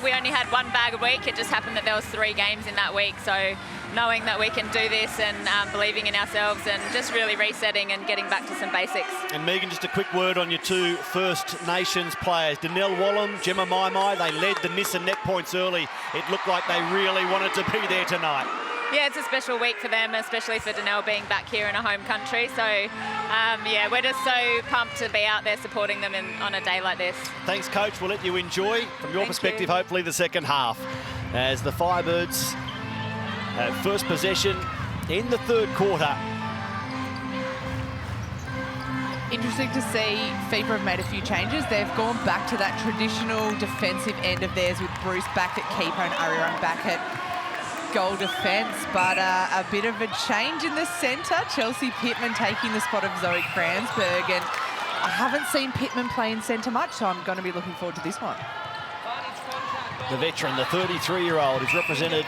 we only had one bag a week. It just happened that there was 3 games in that week. So knowing that we can do this and believing in ourselves and just really resetting and getting back to some basics. And Megan, just a quick word on your 2 First Nations players. Danelle Wallam, Gemma Maimai, they led the miss and net points early. It looked like they really wanted to be there tonight. Yeah, it's a special week for them, especially for Danelle being back here in a home country. So, yeah, we're just so pumped to be out there supporting them on a day like this. Thanks, Coach. We'll let you enjoy, from your perspective, hopefully the second half, as the Firebirds have first possession in the third quarter. Interesting to see FIBA have made a few changes. They've gone back to that traditional defensive end of theirs with Bruce back at keeper and Ariane back at goal defence, but a bit of a change in the centre. Chelsea Pittman taking the spot of Zoe Kranzberg, and I haven't seen Pittman play in centre much, so I'm going to be looking forward to this one. The veteran, the 33-year-old, has represented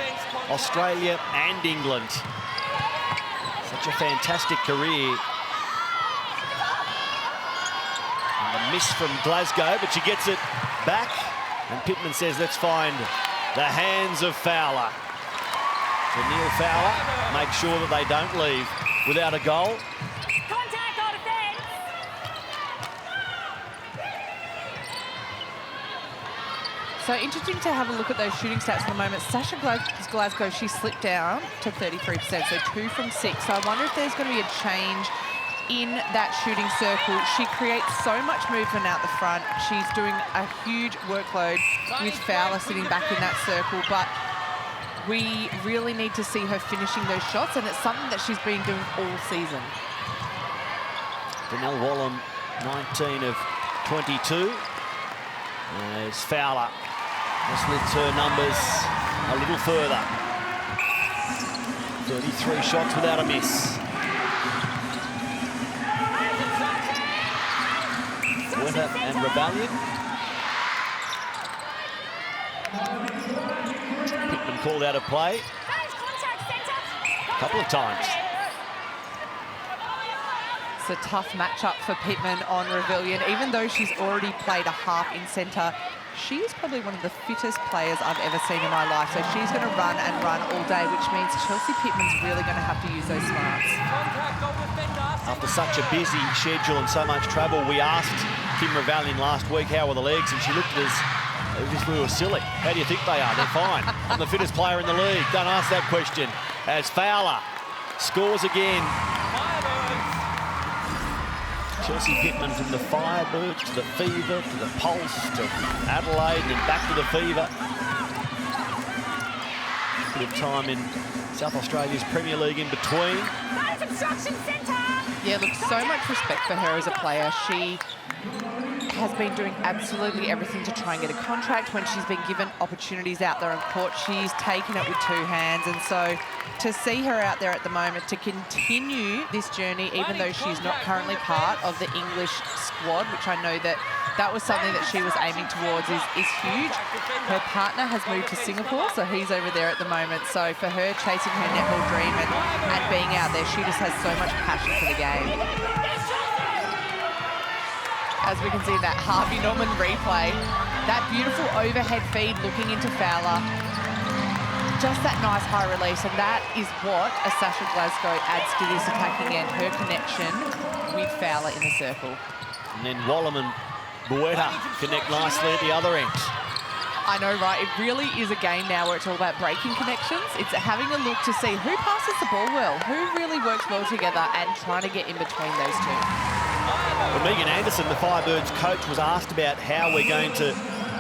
Australia and England. Such a fantastic career. And the miss from Glasgow, but she gets it back, and Pittman says, let's find the hands of Fowler. So Neil Fowler makes sure that they don't leave without a goal. Contact on defence. So interesting to have a look at those shooting stats for the moment. Sasha Glasgow, she slipped down to 33%, so 2 from 6. So I wonder if there's going to be a change in that shooting circle. She creates so much movement out the front. She's doing a huge workload with Fowler sitting back in that circle, but we really need to see her finishing those shots, and it's something that she's been doing all season. Danelle Wallam, 19 of 22. As Fowler just lifts her numbers a little further. 33 shots without a miss. Winter and Rebellion. Pittman called out of play a couple of times. It's a tough matchup for Pittman on Rebellion. Even though she's already played a half in centre, she is probably one of the fittest players I've ever seen in my life. So she's going to run and run all day, which means Chelsea Pittman's really going to have to use those smarts. After such a busy schedule and so much travel, we asked Kim Rebellion last week how were the legs, and she looked at us as if we were silly. How do you think they are? They're fine. I'm the fittest player in the league. Don't ask that question. As Fowler scores again. Chelsea Pittman from the Firebirds to the Fever, to the Pulse, to Adelaide, and then back to the Fever. A bit of time in South Australia's Premier League in between. Yeah, look, so much respect for her as a player. She has been doing absolutely everything to try and get a contract. When she's been given opportunities out there on court, she's taken it with 2 hands. And so to see her out there at the moment, to continue this journey, even though she's not currently part of the English squad, which I know that was something that she was aiming towards, is huge. Her partner has moved to Singapore, so he's over there at the moment. So for her, chasing her netball dream and being out there, she just has so much passion for the game. As we can see that Harvey Norman replay, that beautiful overhead feed looking into Fowler. just that nice high release, and that is what a Sasha Glasgow adds to this attacking end, her connection with Fowler in the circle. And then Wallam and Bueta connect nicely at the other end. I know, right? It really is a game now where it's all about breaking connections. It's having a look to see who passes the ball well, who really works well together, and trying to get in between those two. Well, Megan Anderson, the Firebirds coach, was asked about how we're going to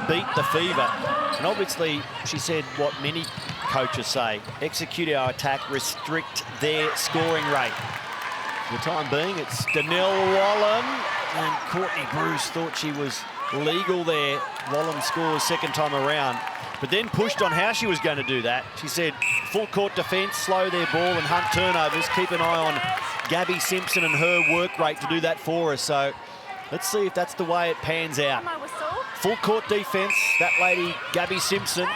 beat the Fever. And obviously, she said what many coaches say, execute our attack, restrict their scoring rate. For the time being, it's Danielle Wallam, and Courtney Bruce thought she was legal there. Wallam scores second time around, but then pushed on how she was going to do that. She said full court defence, slow their ball and hunt turnovers. Keep an eye on Gabby Simpson and her work rate to do that for us. So let's see if that's the way it pans out. Full court defence, that lady Gabby Simpson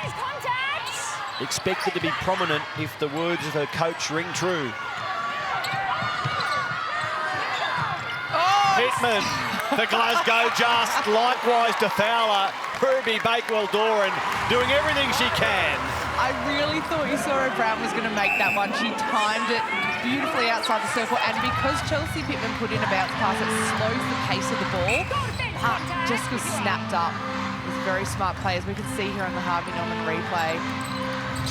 expected to be prominent if the words of her coach ring true. Pittman for Glasgow, just likewise to Fowler. Ruby Bakewell-Doran doing everything she can. I really thought you saw Brown was going to make that one. She timed it beautifully outside the circle, and because Chelsea Pittman put in a bounce pass, it slows the pace of the ball. Just was snapped up. It was very smart play, as we can see here on the Harvey Norman replay.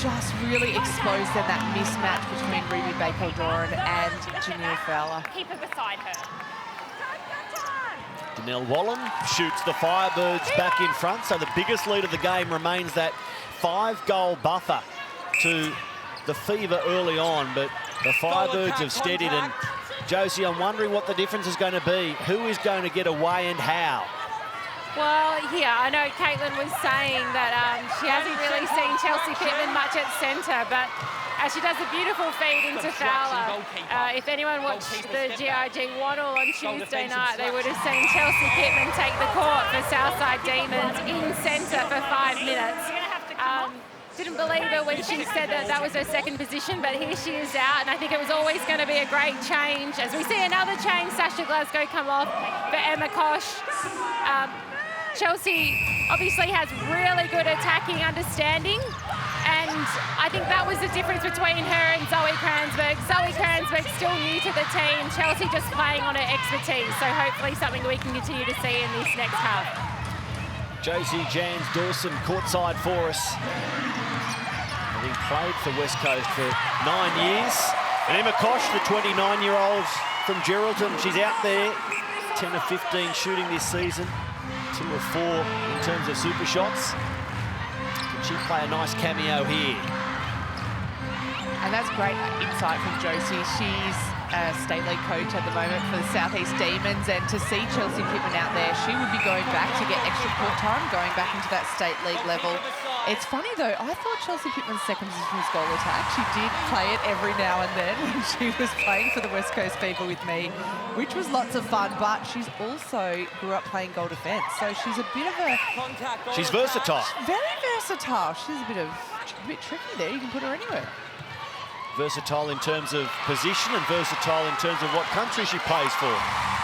Just really exposed then that mismatch between Ruby Bakewell-Doran and Janelle Fowler. Keep her beside her. Danielle Wallam shoots the Firebirds back in front, so the biggest lead of the game remains that 5-goal buffer to the Fever early on, but the Firebirds have steadied, and Josie, I'm wondering what the difference is going to be. Who is going to get away and how? Well, yeah, I know Caitlin was saying that she hasn't really seen Chelsea Pittman much at centre, but she does a beautiful feed into Fowler. If anyone watched the GIG Waddle on Tuesday night, they would have seen Chelsea Pittman take the court for Southside Demons in centre for 5 minutes. Didn't believe her when she said that that was her second position, but here she is out, and I think it was always going to be a great change. As we see another change, Sasha Glasgow come off for Emma Koch. Chelsea obviously has really good attacking understanding, and I think that was the difference between her and Zoe Kransberg. Zoe Kransberg's still new to the team, Chelsea just playing on her expertise, so hopefully something we can continue to see in this next half. Josie Jans Dawson courtside for us. Having played for West Coast for 9 years. And Emma Koch, the 29-year-old from Geraldton, she's out there, 10 of 15 shooting this season. 2 of 4 in terms of super shots. Can she play a nice cameo here? And that's great insight from Josie. She's a state league coach at the moment for the Southeast Demons, and to see Chelsea Pittman out there, she would be going back to get extra court time, going back into that state league level. It's funny though, I thought Chelsea Pittman's second position was goal attack. She did play it every now and then when she was playing for the West Coast Fever with me, which was lots of fun, but she's also grew up playing goal defence, so she's a bit of a... She's versatile. Very versatile. She's a bit tricky there. You can put her anywhere. Versatile in terms of position and versatile in terms of what country she plays for.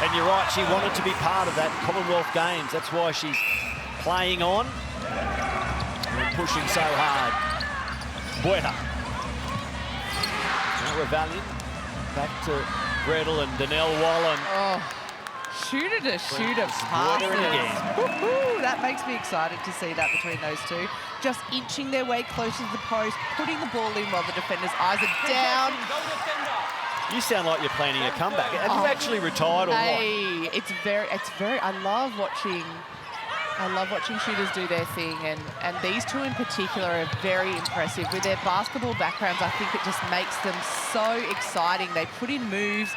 And you're right, she wanted to be part of that Commonwealth Games. That's why she's playing on and pushing so hard. Bueta. Now Rebellion. Back to Gretel and Danielle Wallam. Oh, shooter to shooter passes. That makes me excited to see that between those two. Just inching their way closer to the post, putting the ball in while the defender's eyes are down. You sound like you're planning a comeback. Have you actually retired or what? Hey, it's very, I love watching shooters do their thing, and these two in particular are very impressive. With their basketball backgrounds, I think it just makes them so exciting. They put in moves,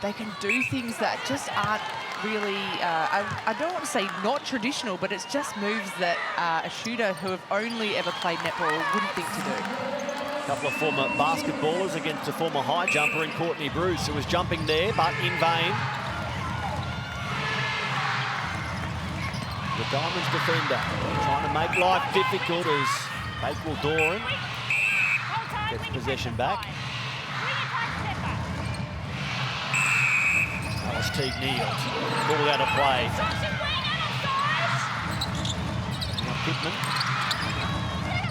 they can do things that just aren't really, I don't want to say not traditional, but it's just moves that a shooter who have only ever played netball wouldn't think to do. A couple of former basketballers against a former high jumper in Courtney Bruce, who was jumping there, but in vain. The Diamonds defender trying to make life difficult as Bakewell-Doran gets possession back. Alice Teague kneeled, ball out of play. Now Pittman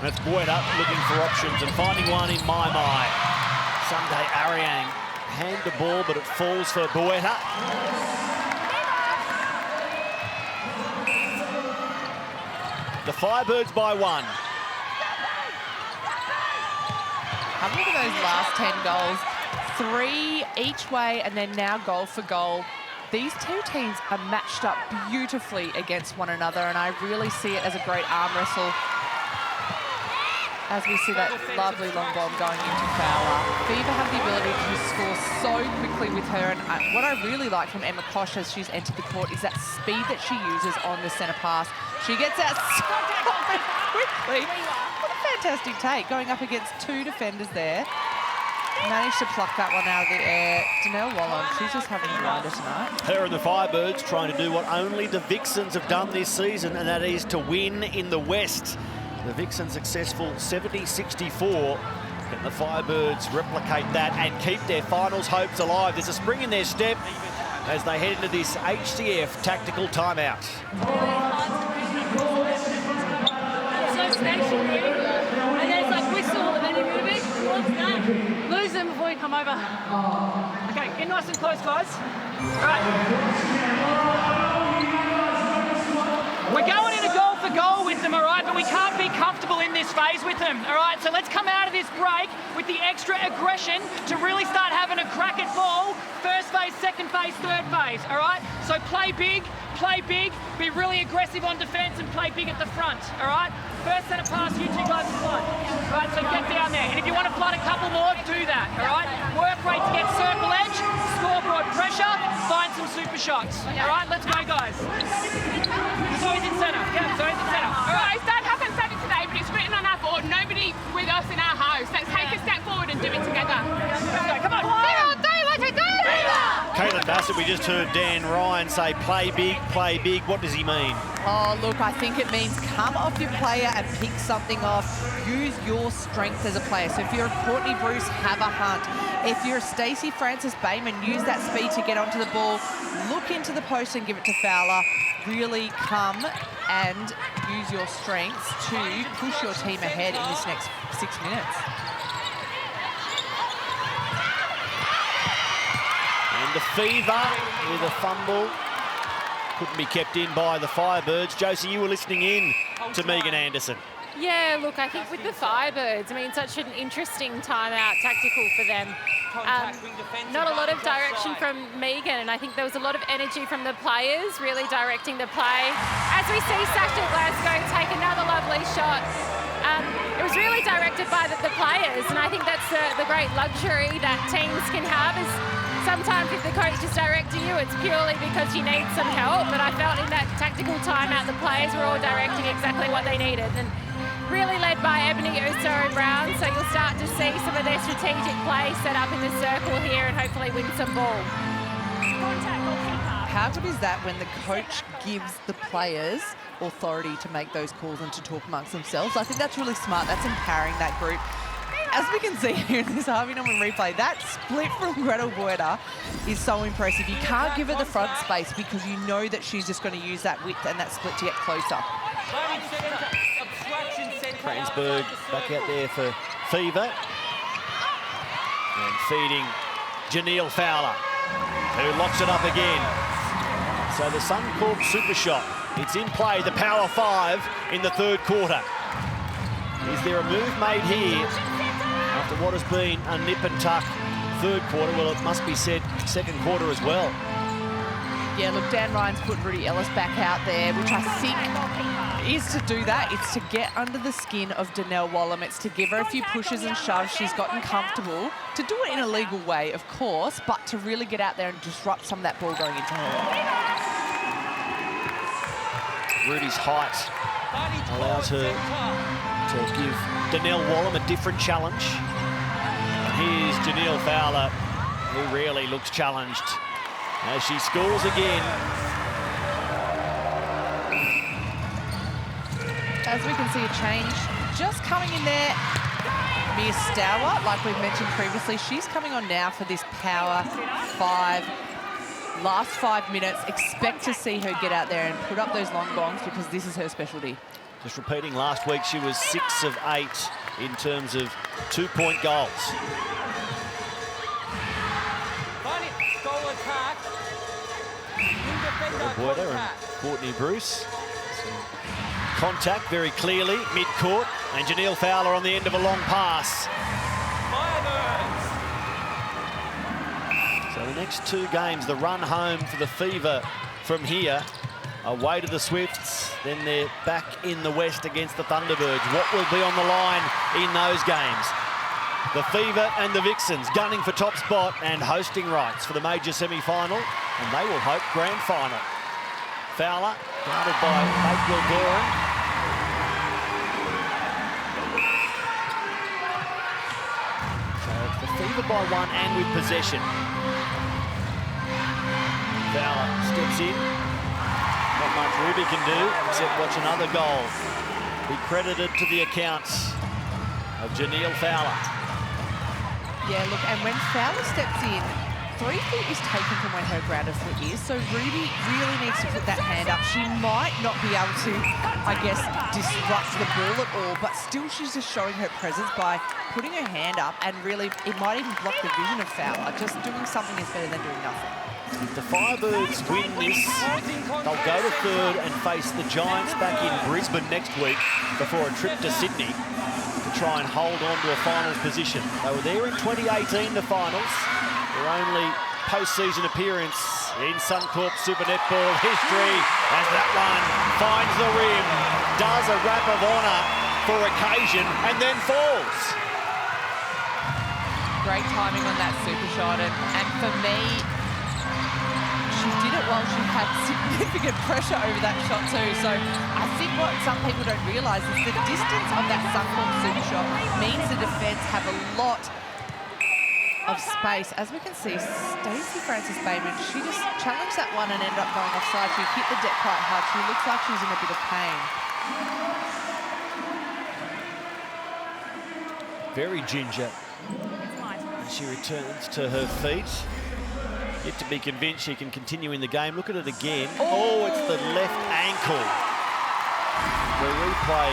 That's Boyetta looking for options and finding one in my. Sunday Ariang hand the ball, but it falls for Boyetta. The Firebirds by 1. Have a look at those last 10 goals. 3 each way and then now goal for goal. These two teams are matched up beautifully against one another, and I really see it as a great arm wrestle as we see that lovely long bomb going into Fowler. Fever have the ability to score so quickly with her, and what I really like from Emma Kosh as she's entered the court is that speed that she uses on the centre pass. She gets out so quickly. What a fantastic take, going up against 2 defenders there. Managed to pluck that one out of the air. Danelle Wallen, she's just having a grinder tonight. Her and the Firebirds trying to do what only the Vixens have done this season, and that is to win in the West. The Vixens successful 70-64. Can the Firebirds replicate that and keep their finals hopes alive? There's a spring in their step as they head into this HCF tactical timeout. So stationary, and then it's like whistle and then you move it. Lose them before you come over. Okay, get nice and close, guys. All right. We're going in a goal for goal with them, all right? But we can't be comfortable in this phase with them, all right? So let's come out of this break with the extra aggression to really start having a crack at ball. First phase, second phase, third phase, all right? So play big, be really aggressive on defence and play big at the front, all right? First centre pass, you two guys flood. All right, so get down there. And if you want to flood a couple more, do that, all right? Work rate to get circle edge, scoreboard pressure, find some super shots. All right, let's go, guys. Zoe's in centre. Yeah, Zoe's in centre. All right. Guys, that hasn't said it today, but it's written on our board. Nobody with us in our house. Let's take a step forward and do it together. Let's go, come on. Caitlin Bassett, we just heard Dan Ryan say, play big, play big. What does he mean? Oh, look, I think it means come off your player and pick something off. Use your strength as a player. So if you're a Courtney Bruce, have a hunt. If you're a Stacey Francis Bayman, use that speed to get onto the ball. Look into the post and give it to Fowler. Really come and use your strengths to push your team ahead in this next 6 minutes. And the Fever with a fumble. Couldn't be kept in by the Firebirds. Josie, you were listening in to Megan Anderson. Yeah, look, I think with the Firebirds, I mean, such an interesting timeout tactical for them. Not a lot of direction from Megan, and I think there was a lot of energy from the players really directing the play. As we see Sasha Glasgow take another lovely shot, it was really directed by the players, and I think that's the great luxury that teams can have is sometimes if the coach is directing you, it's purely because you need some help, but I felt in that tactical timeout, the players were all directing exactly what they needed. And really led by Ebony, Uso and Brown, so you'll start to see some of their strategic play set up in the circle here and hopefully win some ball. How good is that when the coach gives the players authority to make those calls and to talk amongst themselves? I think that's really smart. That's empowering that group. As we can see here in this Harvey Norman replay, that split from Gretel Boyetta is so impressive. You can't give her the front space because you know that she's just going to use that width and that split to get closer. Kransberg back out there for Fever. And feeding Janelle Fowler, who locks it up again. So the Suncorp super shot, it's in play, the power 5 in the third quarter. Is there a move made here after what has been a nip and tuck third quarter? Well, it must be said second quarter as well. Yeah, look, Dan Ryan's put Rudy Ellis back out there, which I think is to do that. It's to get under the skin of Danelle Wallen. It's to give her a few pushes and shoves. She's gotten comfortable. To do it in a legal way, of course, but to really get out there and disrupt some of that ball going into her. Rudy's height allows her to give Danelle Wallen a different challenge. Here's Janelle Fowler, who rarely looks challenged, as she scores again. As we can see a change just coming in there. Mia Stowart, like we've mentioned previously, she's coming on now for this power 5. Last 5 minutes, expect to see her get out there and put up those long bombs because this is her specialty. Just repeating, last week she was 6 of 8 in terms of 2-point goals. Goal attack. Boyder and Courtney Bruce. Contact very clearly, mid-court, and Janelle Fowler on the end of a long pass. So the next 2 games, the run home for the Fever from here, away to the Swifts, then they're back in the West against the Thunderbirds. What will be on the line in those games? The Fever and the Vixens gunning for top spot and hosting rights for the major semi-final, and they will hope grand final. Fowler, guarded by Bakewell Doran. So it's the Fever by 1 and with possession. Fowler steps in. Not much Ruby can do except watch another goal be credited to the accounts of Janelle Fowler. Yeah, look, and when Fowler steps in, 3 feet is taken from where her grounded foot is, so Ruby really needs to put that hand up. She might not be able to, I guess, disrupt the ball at all, but still she's just showing her presence by putting her hand up, and really it might even block the vision of Fowler. Just doing something is better than doing nothing. If the Firebirds win this, they'll go to 3rd and face the Giants back in Brisbane next week before a trip to Sydney to try and hold on to a finals position. They were there in 2018, the finals. Their only post-season appearance in Suncorp Super Netball history, as that one finds the rim, does a wrap of honour for occasion, and then falls. Great timing on that super shot, and for me, she did it while she had significant pressure over that shot too. So I think what some people don't realise is the distance of that Suncorp super shot means the defence have a lot of space. As we can see, Stacey Francis Bayman, she just challenged that one and ended up going offside. She hit the deck quite hard. She looks like she's in a bit of pain. Very ginger. And she returns to her feet. Yet to be convinced she can continue in the game. Look at it again. Oh, it's the left ankle. The replay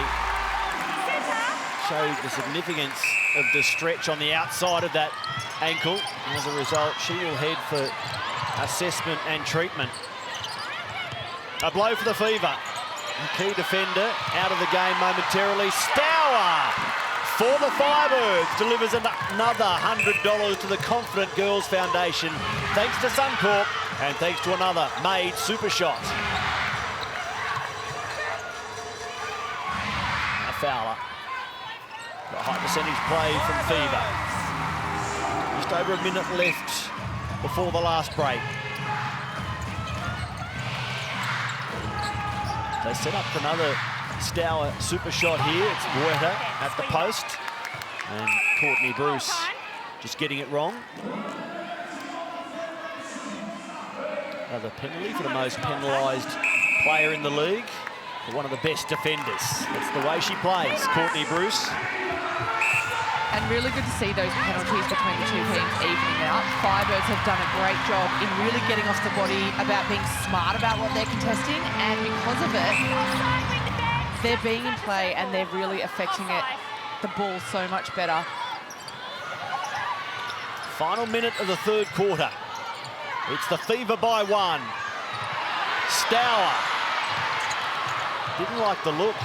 showed the significance of the stretch on the outside of that ankle. And as a result, she will head for assessment and treatment. A blow for the Fever. The key defender out of the game momentarily. Stour for the Firebirds delivers another $100 to the Confident Girls Foundation, thanks to Suncorp and thanks to another made super shot. A Fowler. A high percentage play from Fever. Just over a minute left before the last break. They set up for another Stour super shot here. It's Boyder at the post. And Courtney Bruce just getting it wrong. Another penalty for the most penalised player in the league. For one of the best defenders. That's the way she plays, Courtney Bruce. And really good to see those penalties between the 2 teams evening out. Firebirds have done a great job in really getting off the body about being smart about what they're contesting, and because of it, they're being in play and they're really affecting the ball so much better. Final minute of the 3rd quarter. It's the Fever by 1. Stour. Didn't like the look.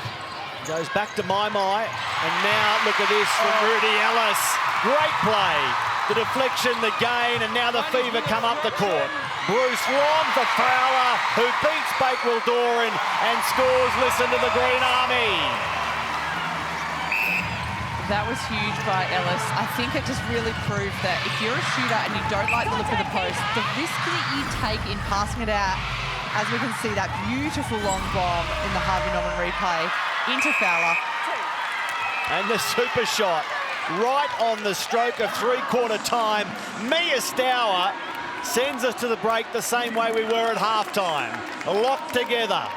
Goes back to Mai, and now look at this from Rudy Ellis. Great play. The deflection, the gain, and now the Fever come up the court. Bruce long for Fowler, who beats Bakewell Doran and scores. Listen to the Green Army. That was huge by Ellis. I think it just really proved that if you're a shooter and you don't like the look of the post, the risk that you take in passing it out, as we can see that beautiful long bomb in the Harvey Norman replay, into Fowler. And the super shot right on the stroke of 3/4 time. Mia Stour sends us to the break the same way we were at halftime. Locked together.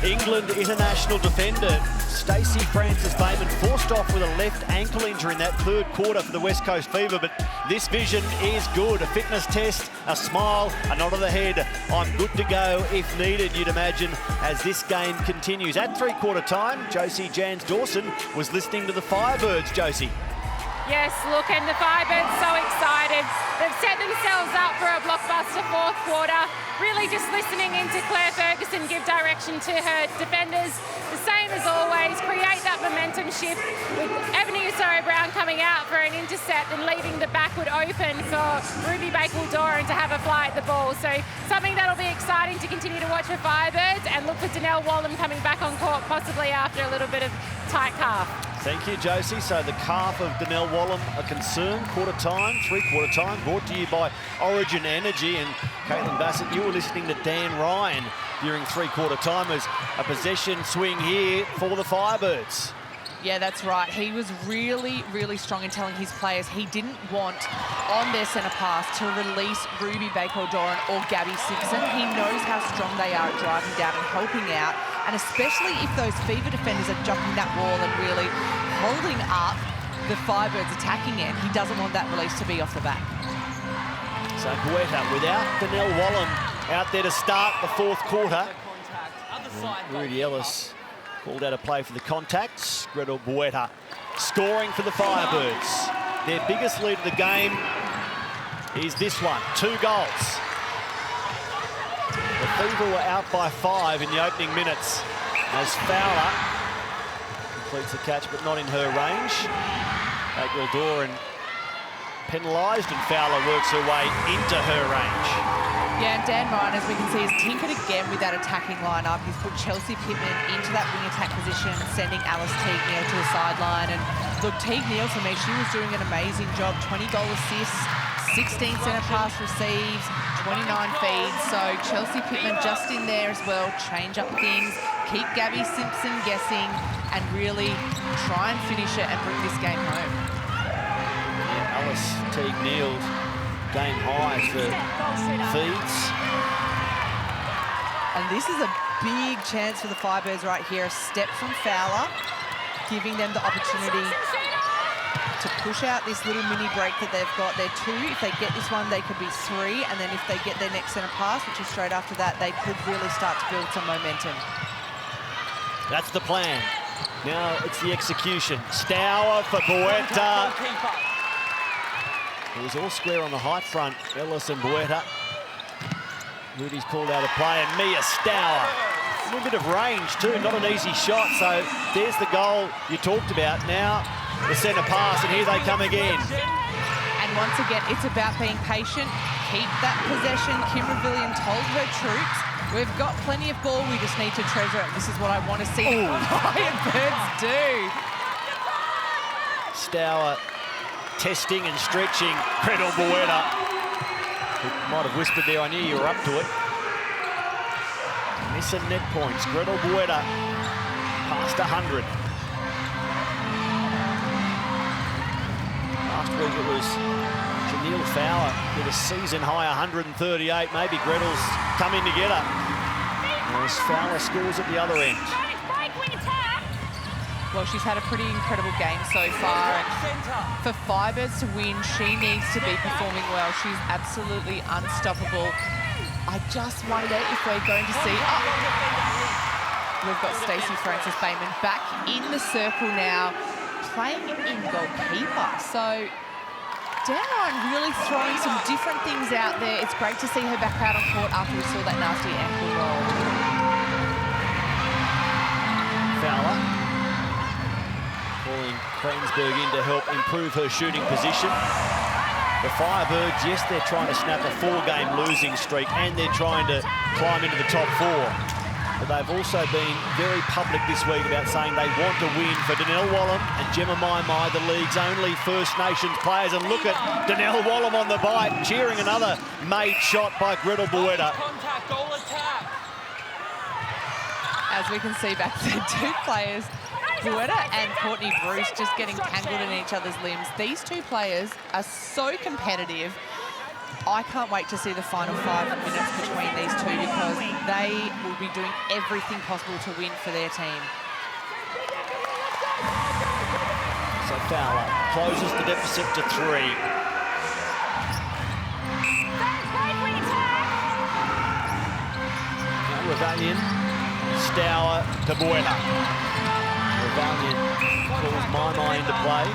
England international defender Stacey Francis Bayman forced off with a left ankle injury in that 3rd quarter for the West Coast Fever, but this vision is good. A fitness test, a smile, a nod of the head. I'm good to go if needed, you'd imagine, as this game continues. At three-quarter time, Josie Jans-Dawson was listening to the Firebirds, Josie. Yes, look, and the Firebirds so excited. They've set themselves up for a blockbuster fourth quarter. Really just listening into Claire Ferguson give direction to her defenders. The same as always, create that momentum shift with Ebony Usoro-Brown coming out for an intercept and leaving the backward open for Ruby Bakewell-Doran to have a fly at the ball. So something that'll be exciting to continue to watch for Firebirds, and look for Danelle Wallam coming back on court possibly after a little bit of tight calf. Thank you, Josie. So the calf of Danelle Wallam a concern. Quarter time, three-quarter time, brought to you by Origin Energy. And Caitlin Bassett, you were listening to Dan Ryan during three-quarter time as a possession swing here for the Firebirds. Yeah, that's right. He was really, really strong in telling his players he didn't want on their centre pass to release Ruby Bakewell-Doran or Gabby Simpson. He knows how strong they are at driving down and helping out, and especially if those Fever defenders are jumping that wall and really holding up the Firebirds attacking end, he doesn't want that release to be off the back. So Bueta without Danelle Wallam out there to start the fourth quarter. Rudy Ellis called out a play for the contacts. Gretel Bueta scoring for the Firebirds. Their biggest lead of the game is this one, 2 goals. The Fever were out by 5 in the opening minutes as Fowler completes the catch, but not in her range. Bakewell-Doran penalised, and Fowler works her way into her range. Yeah, and Dan Ryan, as we can see, has tinkered again with that attacking lineup. He's put Chelsea Pittman into that wing attack position, sending Alice Teague-Neal to the sideline. And look, Teague-Neal, for me, she was doing an amazing job. 20-goal assists, 16 centre pass receives, 29 feeds. So Chelsea Pittman just in there as well, change up things, keep Gabby Simpson guessing, and really try and finish it and bring this game home. Yeah, Alice Teague-Neal, game highs for feeds. And this is a big chance for the Firebirds right here. A step from Fowler, giving them the opportunity to push out this little mini break that they've got. They're 2. If they get this one, they could be 3. And then if they get their next centre pass, which is straight after that, they could really start to build some momentum. That's the plan. Now it's the execution. Stour for Bueta. It was all square on the height front, Ellis and Bueta. Rudy's called out a play, and Mia Stour. A little bit of range too, not an easy shot. So there's the goal you talked about. Now the centre pass, and here they come again. And once again, it's about being patient. Keep that possession. Kim Revillion told her troops, we've got plenty of ball, we just need to treasure it. This is what I want to see the Firebirds do. Stour testing and stretching Gretel Bueta. Might have whispered there, I knew you were up to it. Missing net points. Gretel Bueta past 100. Last week it was Janelle Fowler with a season-high 138. Maybe Gretel's coming together. As Fowler scores at the other end. Well, she's had a pretty incredible game so far, and for Firebirds to win, she needs to be performing well. She's absolutely unstoppable. I just wonder if we're going to see... We've got Stacey Francis-Bayman back in the circle now, playing in goalkeeper. So Dan Ryan really throwing some different things out there. It's great to see her back out on court after we saw that nasty ankle roll. Fowler calling Krensberg in to help improve her shooting position. The Firebirds, yes, they're trying to snap a 4-game losing streak, and they're trying to climb into the top 4. But they've also been very public this week about saying they want to win for Danelle Wallam and Gemma Mai, the league's only First Nations players. And look at Danelle Wallam on the bite, cheering another made shot by Gretel Bueta. As we can see back there, 2 players, Bueta and Courtney Bruce, just getting tangled in each other's limbs. These 2 players are so competitive. I can't wait to see the final 5 minutes between these 2, because they will be doing everything possible to win for their team. So Fowler closes the deficit to 3. Ravalian, Stour to Buena. Ravalian calls Maimai into play.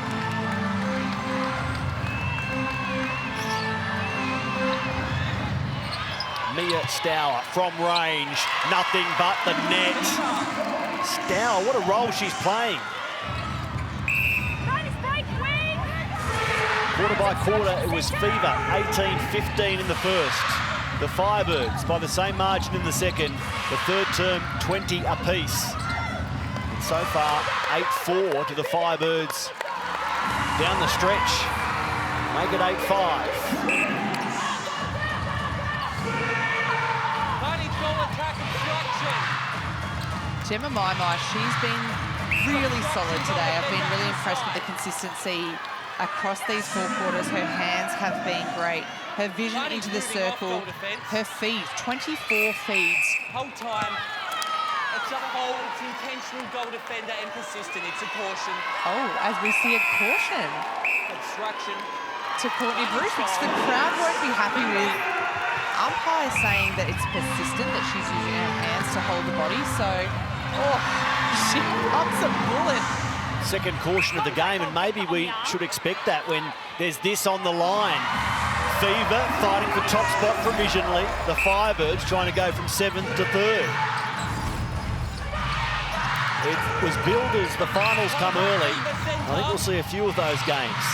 Mia Stour from range, nothing but the net. Stour, what a role she's playing. Quarter by quarter, it was fever, 18-15 in the first. The Firebirds by the same margin in the second. The third term, 20 apiece. And so far, 8-4 to the Firebirds down the stretch. Make it 8-5. Gemma Maimai, she's been really solid today. I've been really impressed with the consistency across these 4 quarters. Her hands have been great. Her vision into the circle, her feeds, 24 feeds. Whole time, it's a hold, it's intentional goal defender and persistent. It's a caution. Oh, as we see a caution Obstruction. to Courtney Bruce, which the crowd won't be happy with. Umpire saying that it's persistent, that she's using her hands to hold the body, so, oh, she pops a bullet. Second caution of the game, and maybe we should expect that when there's this on the line. Fever fighting for top spot provisionally. The Firebirds trying to go from 7th to 3rd. It was billed as the finals come early. I think we'll see a few of those games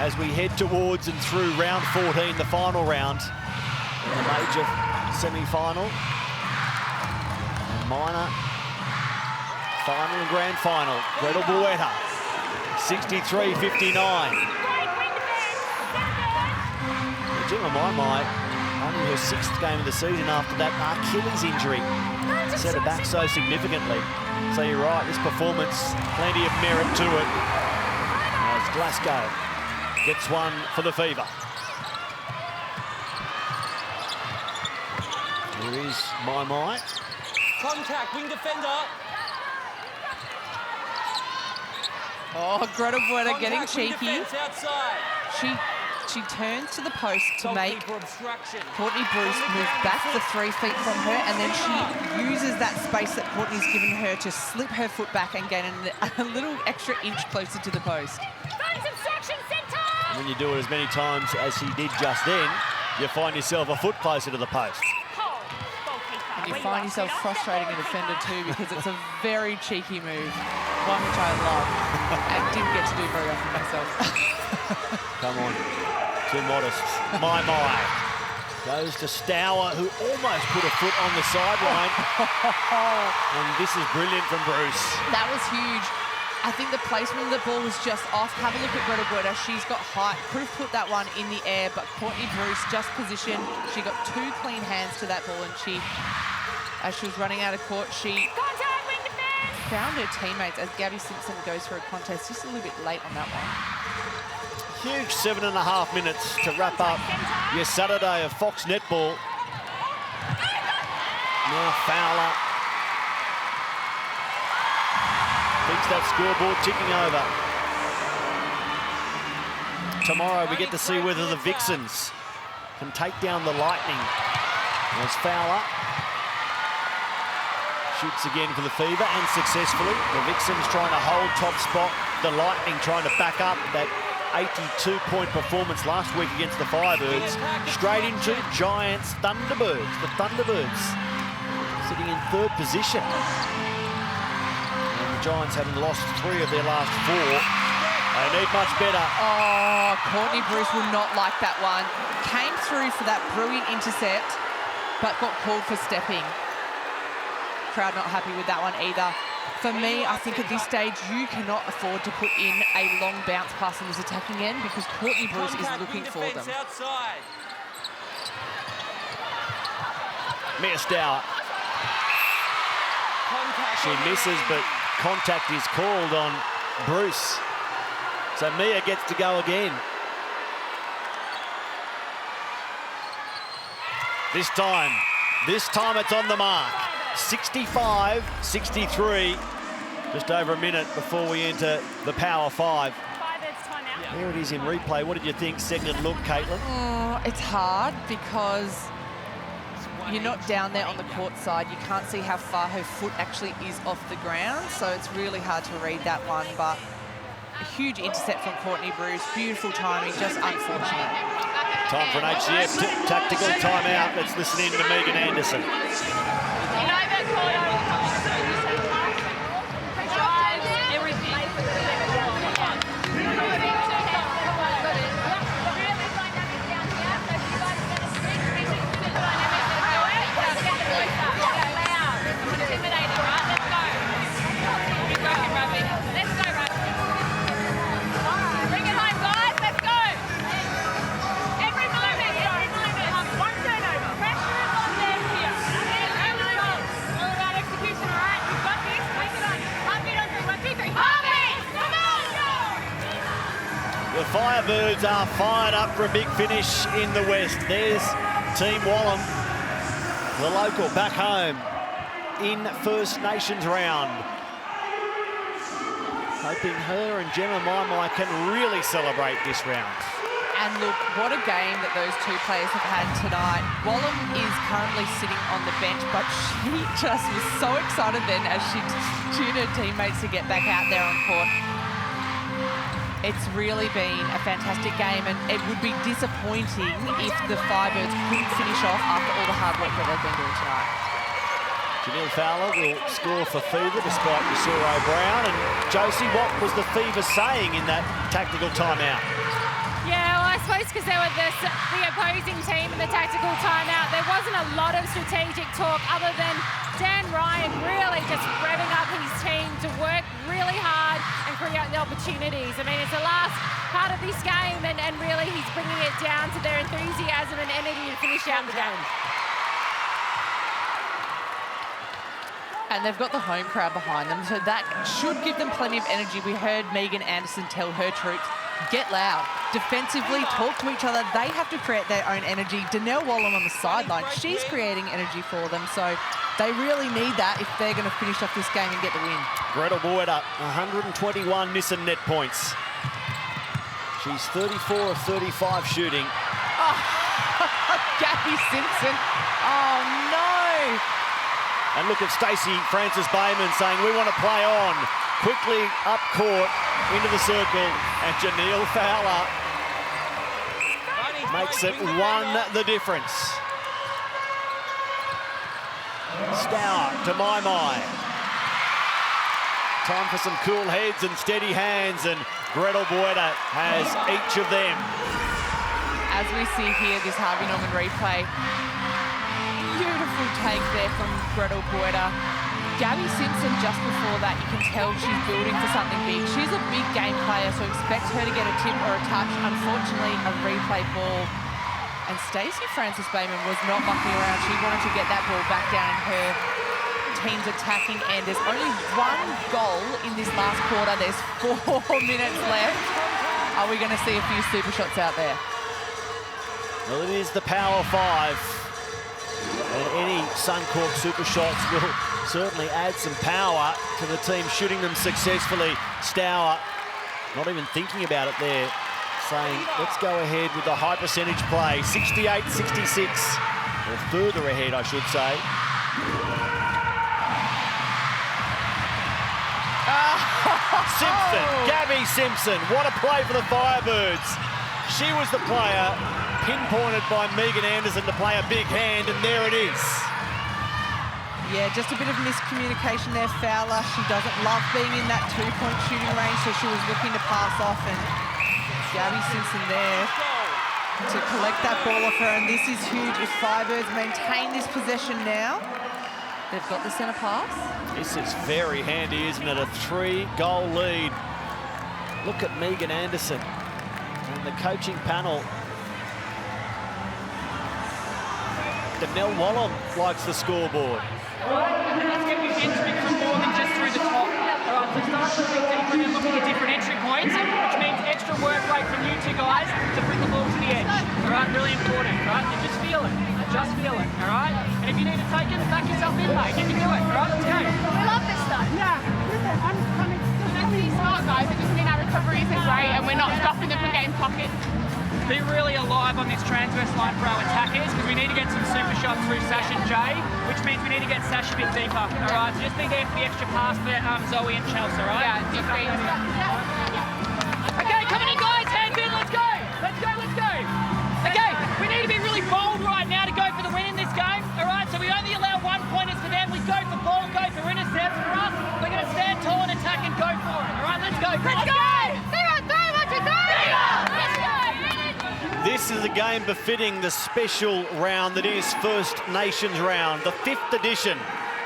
as we head towards and through round 14, the final round. In the major semi-final. Minor final and grand final. Gretel Bueta, 63-59. Gemma Maimai, only her 6th game of the season after that Achilles injury. Set her back so significantly. So you're right, this performance, plenty of merit to it. As Glasgow gets one for the Fever. Here is Maimai. Contact, wing defender. Oh, Gretel Bueta getting Contact, wing cheeky. defense outside. She turns to the post to make Goalkeeper obstruction. Courtney Bruce move back the 3 feet from her, and then she uses that space that Courtney's given her to slip her foot back and gain a little extra inch closer to the post. And when you do it as many times as he did just then, you find yourself a foot closer to the post. And you find yourself frustrating a defender too, because it's a very cheeky move, one which I love and didn't get to do very often myself. Come on, too modest. Maimai goes to Stour, who almost put a foot on the sideline. And this is brilliant from Bruce. That was huge. I think the placement of the ball was just off. Have a look at Gretel Bueta. She's got height. Could have put that one in the air, but Courtney Bruce just positioned. She got 2 clean hands to that ball, and she, as she was running out of court, she found her teammates as Gabby Simpson goes for a contest just a little bit late on that one. Huge 7.5 minutes to wrap up your Saturday of Fox Netball. Now Fowler keeps that scoreboard ticking over. Tomorrow we get to see whether the Vixens can take down the Lightning. As Fowler shoots again for the Fever, and successfully. The Vixens trying to hold top spot. The Lightning trying to back up that 82-point performance last week against the Firebirds. Straight into Giants Thunderbirds. The Thunderbirds sitting in 3rd position. And the Giants having lost 3 of their last 4. They need much better. Oh, Courtney Bruce will not like that one. Came through for that brilliant intercept, but got called for stepping. Crowd not happy with that one either. For me, I think at this stage, you cannot afford to put in a long bounce pass in this attacking end, because Courtney Bruce is looking for them. Outside. Mia Stour. She misses, but contact is called on Bruce. So Mia gets to go again. This time it's on the mark. 65-63. Just over a minute before we enter the Power 5. There it is in replay. What did you think? Second look, Caitlin? It's hard because you're not down there on the court side. You can't see how far her foot actually is off the ground, so it's really hard to read that one. But a huge intercept from Courtney Bruce. Beautiful timing, just unfortunate. Time for an HCF tactical timeout. Let's listen in to Megan Anderson. The Firebirds are fired up for a big finish in the West. There's Team Wallam, the local, back home in First Nations round. Hoping her and Gemma Maimai can really celebrate this round. And look, what a game that those two players have had tonight. Wallam is currently sitting on the bench, but she just was so excited then as she cheered her teammates to get back out there on court. It's really been a fantastic game, and it would be disappointing if the Firebirds couldn't finish off after all the hard work that they've been doing tonight. Janelle Fowler will score for Fever despite Yasuro Brown. And Josie, what was the Fever saying in that tactical timeout? Yeah, well, I suppose because they were the opposing team in the tactical timeout, there wasn't a lot of strategic talk other than Dan Ryan really just revving up his team to work really hard and create the opportunities. I mean, it's the last part of this game, and really he's bringing it down to their enthusiasm and energy to finish out the game. And they've got the home crowd behind them, so that should give them plenty of energy. We heard Megan Anderson tell her troops, get loud. Defensively, talk to each other. They have to create their own energy. Danelle Wallam on the sideline, she's creating energy for them, so they really need that if they're going to finish off this game and get the win. Gretel Boyd up 121 Nissan net points. She's 34 of 35 shooting. Oh, Gabby Simpson. Oh, no. And look at Stacey Francis-Bayman saying, we want to play on. Quickly up court, into the circle, and Janelle Fowler makes it the difference. Stour to Maimai. Time for some cool heads and steady hands, and Gretel Boyda has each of them. As we see here, this Harvey Norman replay, beautiful take there from Gretel Boyda. Gabby Simpson, just before that, you can tell she's building for something big. She's a big game player, so expect her to get a tip or a touch. Unfortunately, a replay ball. And Stacey Francis-Bayman was not mucking around. She wanted to get that ball back down in her team's attacking end. There's only one goal in this last quarter. There's 4 minutes left. Are we going to see a few super shots out there? Well, it is the Power 5. And any Suncorp super shots will certainly add some power to the team shooting them successfully. Stour, not even thinking about it there, saying, let's go ahead with the high percentage play. 68-66, or further ahead, I should say. Simpson, Gabby Simpson, what a play for the Firebirds. She was the player pinpointed by Megan Anderson to play a big hand, and there it is. Yeah, just a bit of miscommunication there, Fowler. She doesn't love being in that two-point shooting range, so she was looking to pass off, and Gabby Simpson there to collect that ball off her, and this is huge. If Firebirds maintain this possession now, they've got the centre pass. This is very handy, isn't it? A 3-goal lead. Look at Megan Anderson and the coaching panel. Danelle Wallam likes the scoreboard. Let's get you entering from more than just through the top. All right, so start looking deeper and looking at different entry points, which means extra work rate from you two guys to bring the ball to the edge. All right, really important, right? You just feel it. Just feel it, all right? And if you need to take it, back yourself in, mate. You can do it, all right? Let's go. We love this stuff. Yeah. That's pretty smart, guys. It just means our recoveries are great and we're not stopping them from getting pockets. be really alive on this transverse line for our attackers, because we need to get some super shots through Sash and Jay, which means we need to get Sash a bit deeper. All right, so just be there for the extra pass for Zoe and Chelsea, all right? Yeah, Okay, coming in, guys. Hands in. Let's go. Let's go. Let's go. Okay, we need to be really bold right now to go for the win in this game. All right, so we only allow 1-pointers for them. We go for ball, go for intercepts. For us, we're going to stand tall and attack and go for it. All right, let's go. Let's go. This is a game befitting the special round that is First Nations round, the 5th edition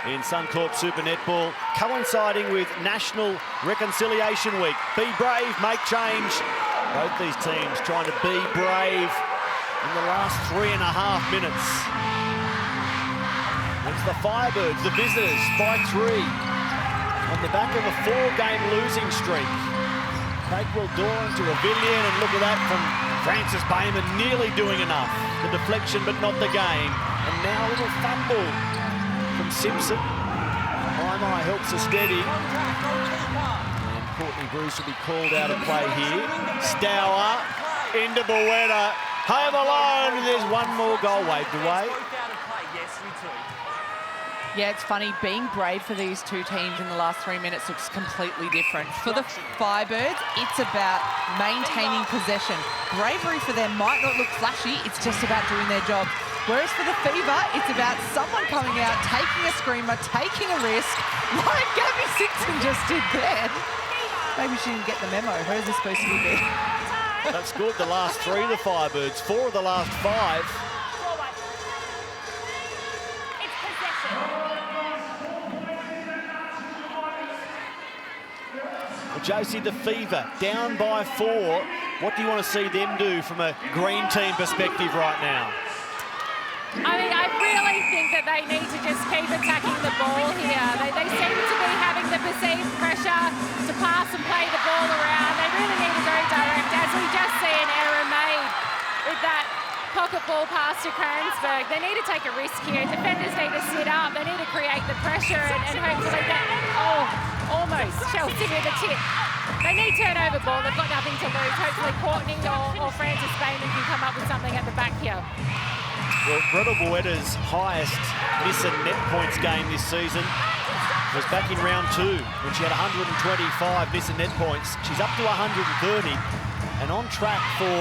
in Suncorp Super Netball, coinciding with National Reconciliation Week. Be brave, make change. Both these teams trying to be brave in the last 3.5 minutes. It's the Firebirds, the visitors, by 3 on the back of a 4-game losing streak. Bakewell Doran to Revillion, and look at that from Francis Bayman, nearly doing enough. The deflection, but not the game. And now a little fumble from Simpson. Mai helps her steady. And Courtney Bruce will be called out of play here. Stour into Bueta. Home alone, and there's one more goal waved away. Yeah, it's funny, being brave for these two teams in the last 3 minutes looks completely different. For the Firebirds, it's about maintaining possession. Bravery for them might not look flashy, it's just about doing their job. Whereas for the Fever, it's about someone coming out, taking a screamer, taking a risk, like Gabby Simpson just did there. Maybe she didn't get the memo. Where's this supposed to be? They've scored the last 3, the Firebirds, 4 of the last 5. Josie, the Fever, down by 4. What do you want to see them do from a green team perspective right now? I mean, I really think that they need to just keep attacking the ball here. They seem to be having the perceived pressure to pass and play the ball around. They really need to go direct, as we just see an error made with that pocket ball pass to Cransburg. They need to take a risk here. Defenders need to sit up. They need to create the pressure and hopefully get... Oh, almost. Chelsea with a tip. They need turnover ball. They've got nothing to lose. Hopefully Courtney or Francis Bayman can come up with something at the back here. Well, Gretel Bueta's highest miss and net points game this season was back in round 2 when she had 125 miss and net points. She's up to 130 and on track for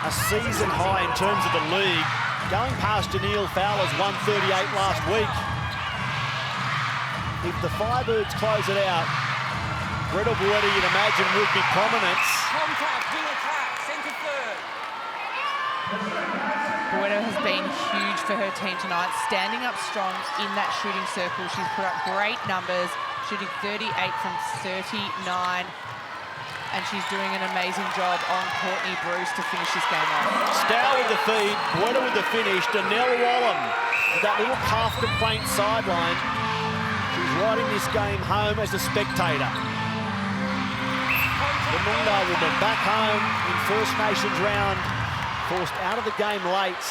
a season high in terms of the league, going past Janelle Fowler's 138 last week. If the Firebirds close it out, Gretel Bueta, you'd imagine, would be prominent. Contact, wing attack, centre third. Bueta has been huge for her team tonight, standing up strong in that shooting circle. She's put up great numbers, shooting 38 from 39, and she's doing an amazing job on Courtney Bruce to finish this game off. Stour with the feed, Bueta with the finish, Danelle Wallam with that little calf complaint sideline. She's riding this game home as a spectator. The Noongar woman back home in First Nations round, forced out of the game late,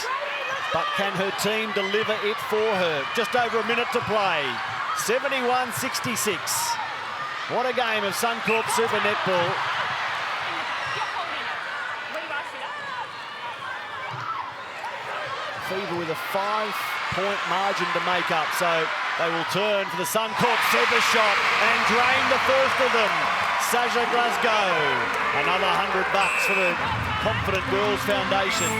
but can her team deliver it for her? Just over a minute to play. 71-66. What a game of Suncorp Super Netball. Fever with a 5-point margin to make up, so they will turn for the Suncorp Super shot and drain the first of them. Sasha Glasgow, another $100 for the Confident Girls Foundation.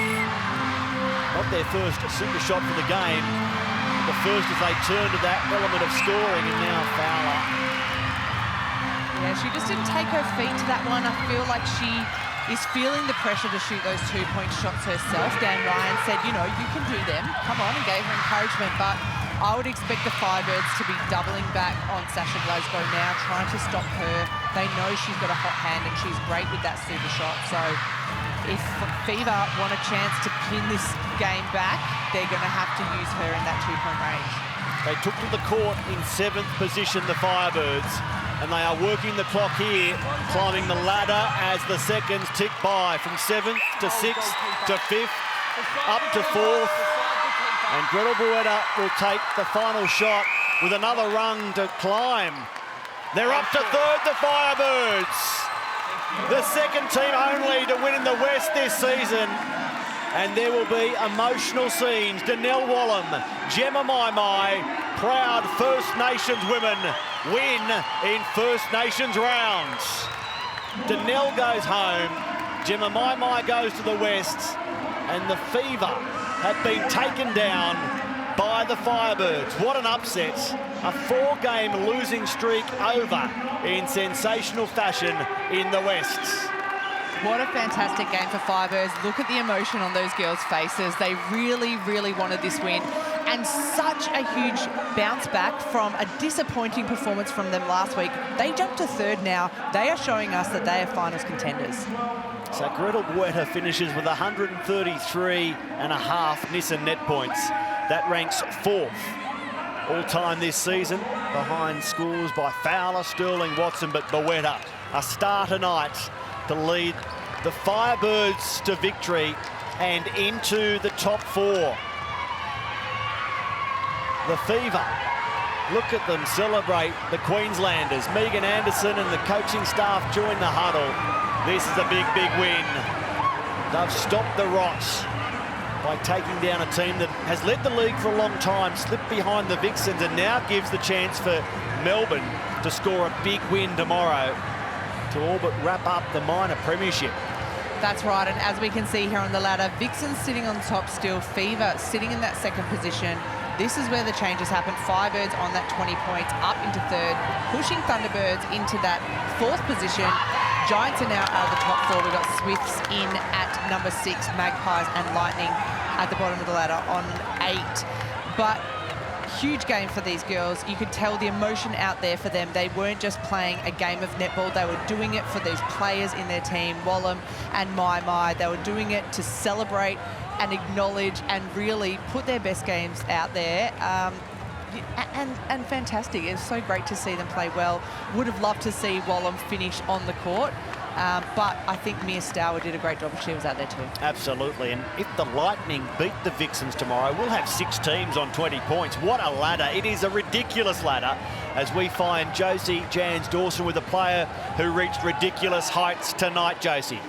Not their first super shot for the game, the first as they turn to that element of scoring, and now Fowler. Yeah, she just didn't take her feet to that one. I feel like she is feeling the pressure to shoot those 2-point shots herself. Dan Ryan said, you know, you can do them. Come on, and gave her encouragement. But I would expect the Firebirds to be doubling back on Sasha Glasgow now, trying to stop her. They know she's got a hot hand and she's great with that super shot. So if Fever want a chance to pin this game back, they're going to have to use her in that 2-point range. They took to the court in 7th position, the Firebirds, and they are working the clock here, climbing the ladder as the seconds tick by from 7th to 6th to 5th, up to 4th. And Gretel Bueta will take the final shot with another rung to climb. They're up to 3rd, the Firebirds. the second team only to win in the West this season. And there will be emotional scenes. Danelle Wallum, Gemma Mai, proud First Nations women, win in First Nations rounds. Danelle goes home, Gemma Mai goes to the West, and the Fever have been taken down by the Firebirds. What an upset. A 4-game losing streak over in sensational fashion in the West. What a fantastic game for Firebirds. Look at the emotion on those girls' faces. They really, really wanted this win. And such a huge bounce back from a disappointing performance from them last week. They jumped to third now. They are showing us that they are finals contenders. So Gretel Bueta finishes with 133.5 Nissan net points. That ranks 4th all-time this season, behind scores by Fowler, Sterling, Watson, but Bueta, a star tonight to lead the Firebirds to victory and into the top 4. The Fever, look at them celebrate the Queenslanders. Megan Anderson and the coaching staff join the huddle. This is a big, big win. They've stopped the Rots by taking down a team that has led the league for a long time, slipped behind the Vixens, and now gives the chance for Melbourne to score a big win tomorrow to all but wrap up the minor premiership. That's right, and as we can see here on the ladder, Vixen's sitting on top still, Fever sitting in that second position. This is where the changes happen. Firebirds on that 20 points, up into third, pushing Thunderbirds into that 4th position. Giants are now out of the top 4. We've got Swifts in at number 6, Magpies and Lightning at the bottom of the ladder on 8. But huge game for these girls. You could tell the emotion out there for them. They weren't just playing a game of netball. They were doing it for these players in their team, Wallum and Mai. They were doing it to celebrate and acknowledge and really put their best games out there. And fantastic. It's so great to see them play well. Would have loved to see Wallum finish on the court. But I think Mia Stour did a great job. She was out there too. Absolutely. And if the Lightning beat the Vixens tomorrow, we'll have 6 teams on 20 points. What a ladder. It is a ridiculous ladder as we find Josie Jans-Dawson with a player who reached ridiculous heights tonight, Josie.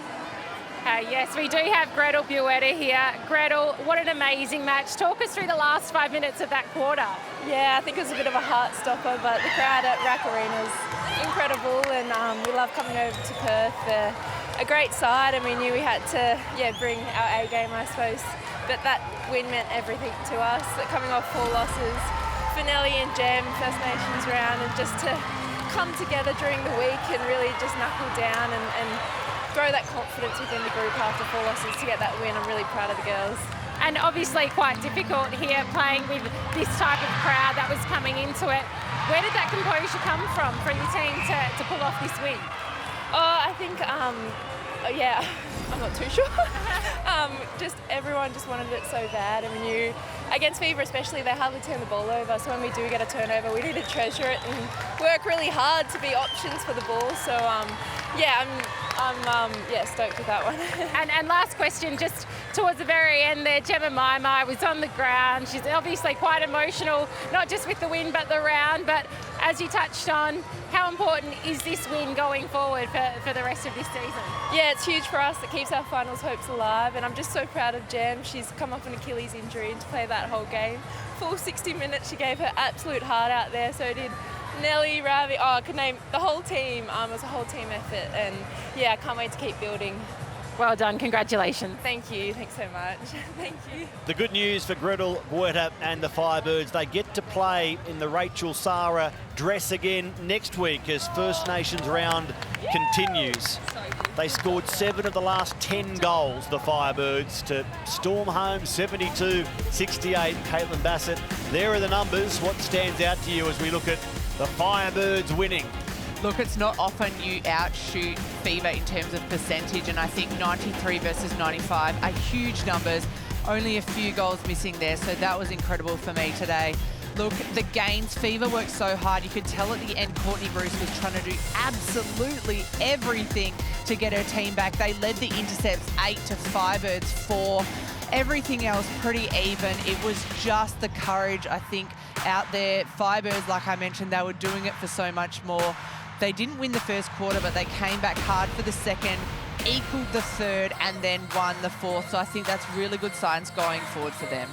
Yes, we do have Gretel Bueta here. Gretel, what an amazing match. Talk us through the last 5 minutes of that quarter. Yeah, I think it was a bit of a heart stopper, but the crowd at Rack Arena is incredible, and we love coming over to Perth. They're a great side, and we knew we had to bring our A game, I suppose. But that win meant everything to us. Coming off 4 losses for Nelly and Gem, First Nations round, and just to come together during the week and really just knuckle down and grow that confidence within the group after 4 losses to get that win. I'm really proud of the girls. And obviously quite difficult here playing with this type of crowd that was coming into it. Where did that composure come from your team to pull off this win? Oh, I think, yeah, I'm not too sure. Just everyone just wanted it so bad. I mean, against Fever especially, they hardly turn the ball over. So when we do get a turnover, we need to treasure it and work really hard to be options for the ball. So yeah, I'm stoked with that one. and last question, just towards the very end there, Gemma Mai was on the ground. She's obviously quite emotional, not just with the win but the round. But as you touched on, how important is this win going forward for the rest of this season? Yeah, it's huge for us. It keeps our finals hopes alive, and I'm just so proud of Gem. She's come off an Achilles injury and to play that whole game. Full 60 minutes, she gave her absolute heart out there, so did Nelly, Ravi, I could name the whole team. It was a whole team effort, and yeah, I can't wait to keep building. Well done, congratulations. Thank you, thanks so much. Thank you. The good news for Gretel Bueta and the Firebirds, they get to play in the Rachel Sara dress again next week as First Nations round continues. They scored 7 of the last 10 goals, the Firebirds, to storm home 72-68. Caitlin Bassett, there are the numbers. What stands out to you as we look at the Firebirds winning? Look, it's not often you outshoot Fever in terms of percentage, and I think 93 versus 95 are huge numbers. Only a few goals missing there, so that was incredible for me today. Look, the gains, Fever worked so hard. You could tell at the end Courtney Bruce was trying to do absolutely everything to get her team back. They led the intercepts 8 to Firebirds 4. Everything else pretty even. It was just the courage, I think, out there. Firebirds, like I mentioned, they were doing it for so much more. They didn't win the first quarter, but they came back hard for the second, equaled the third, and then won the fourth. So I think that's really good signs going forward for them.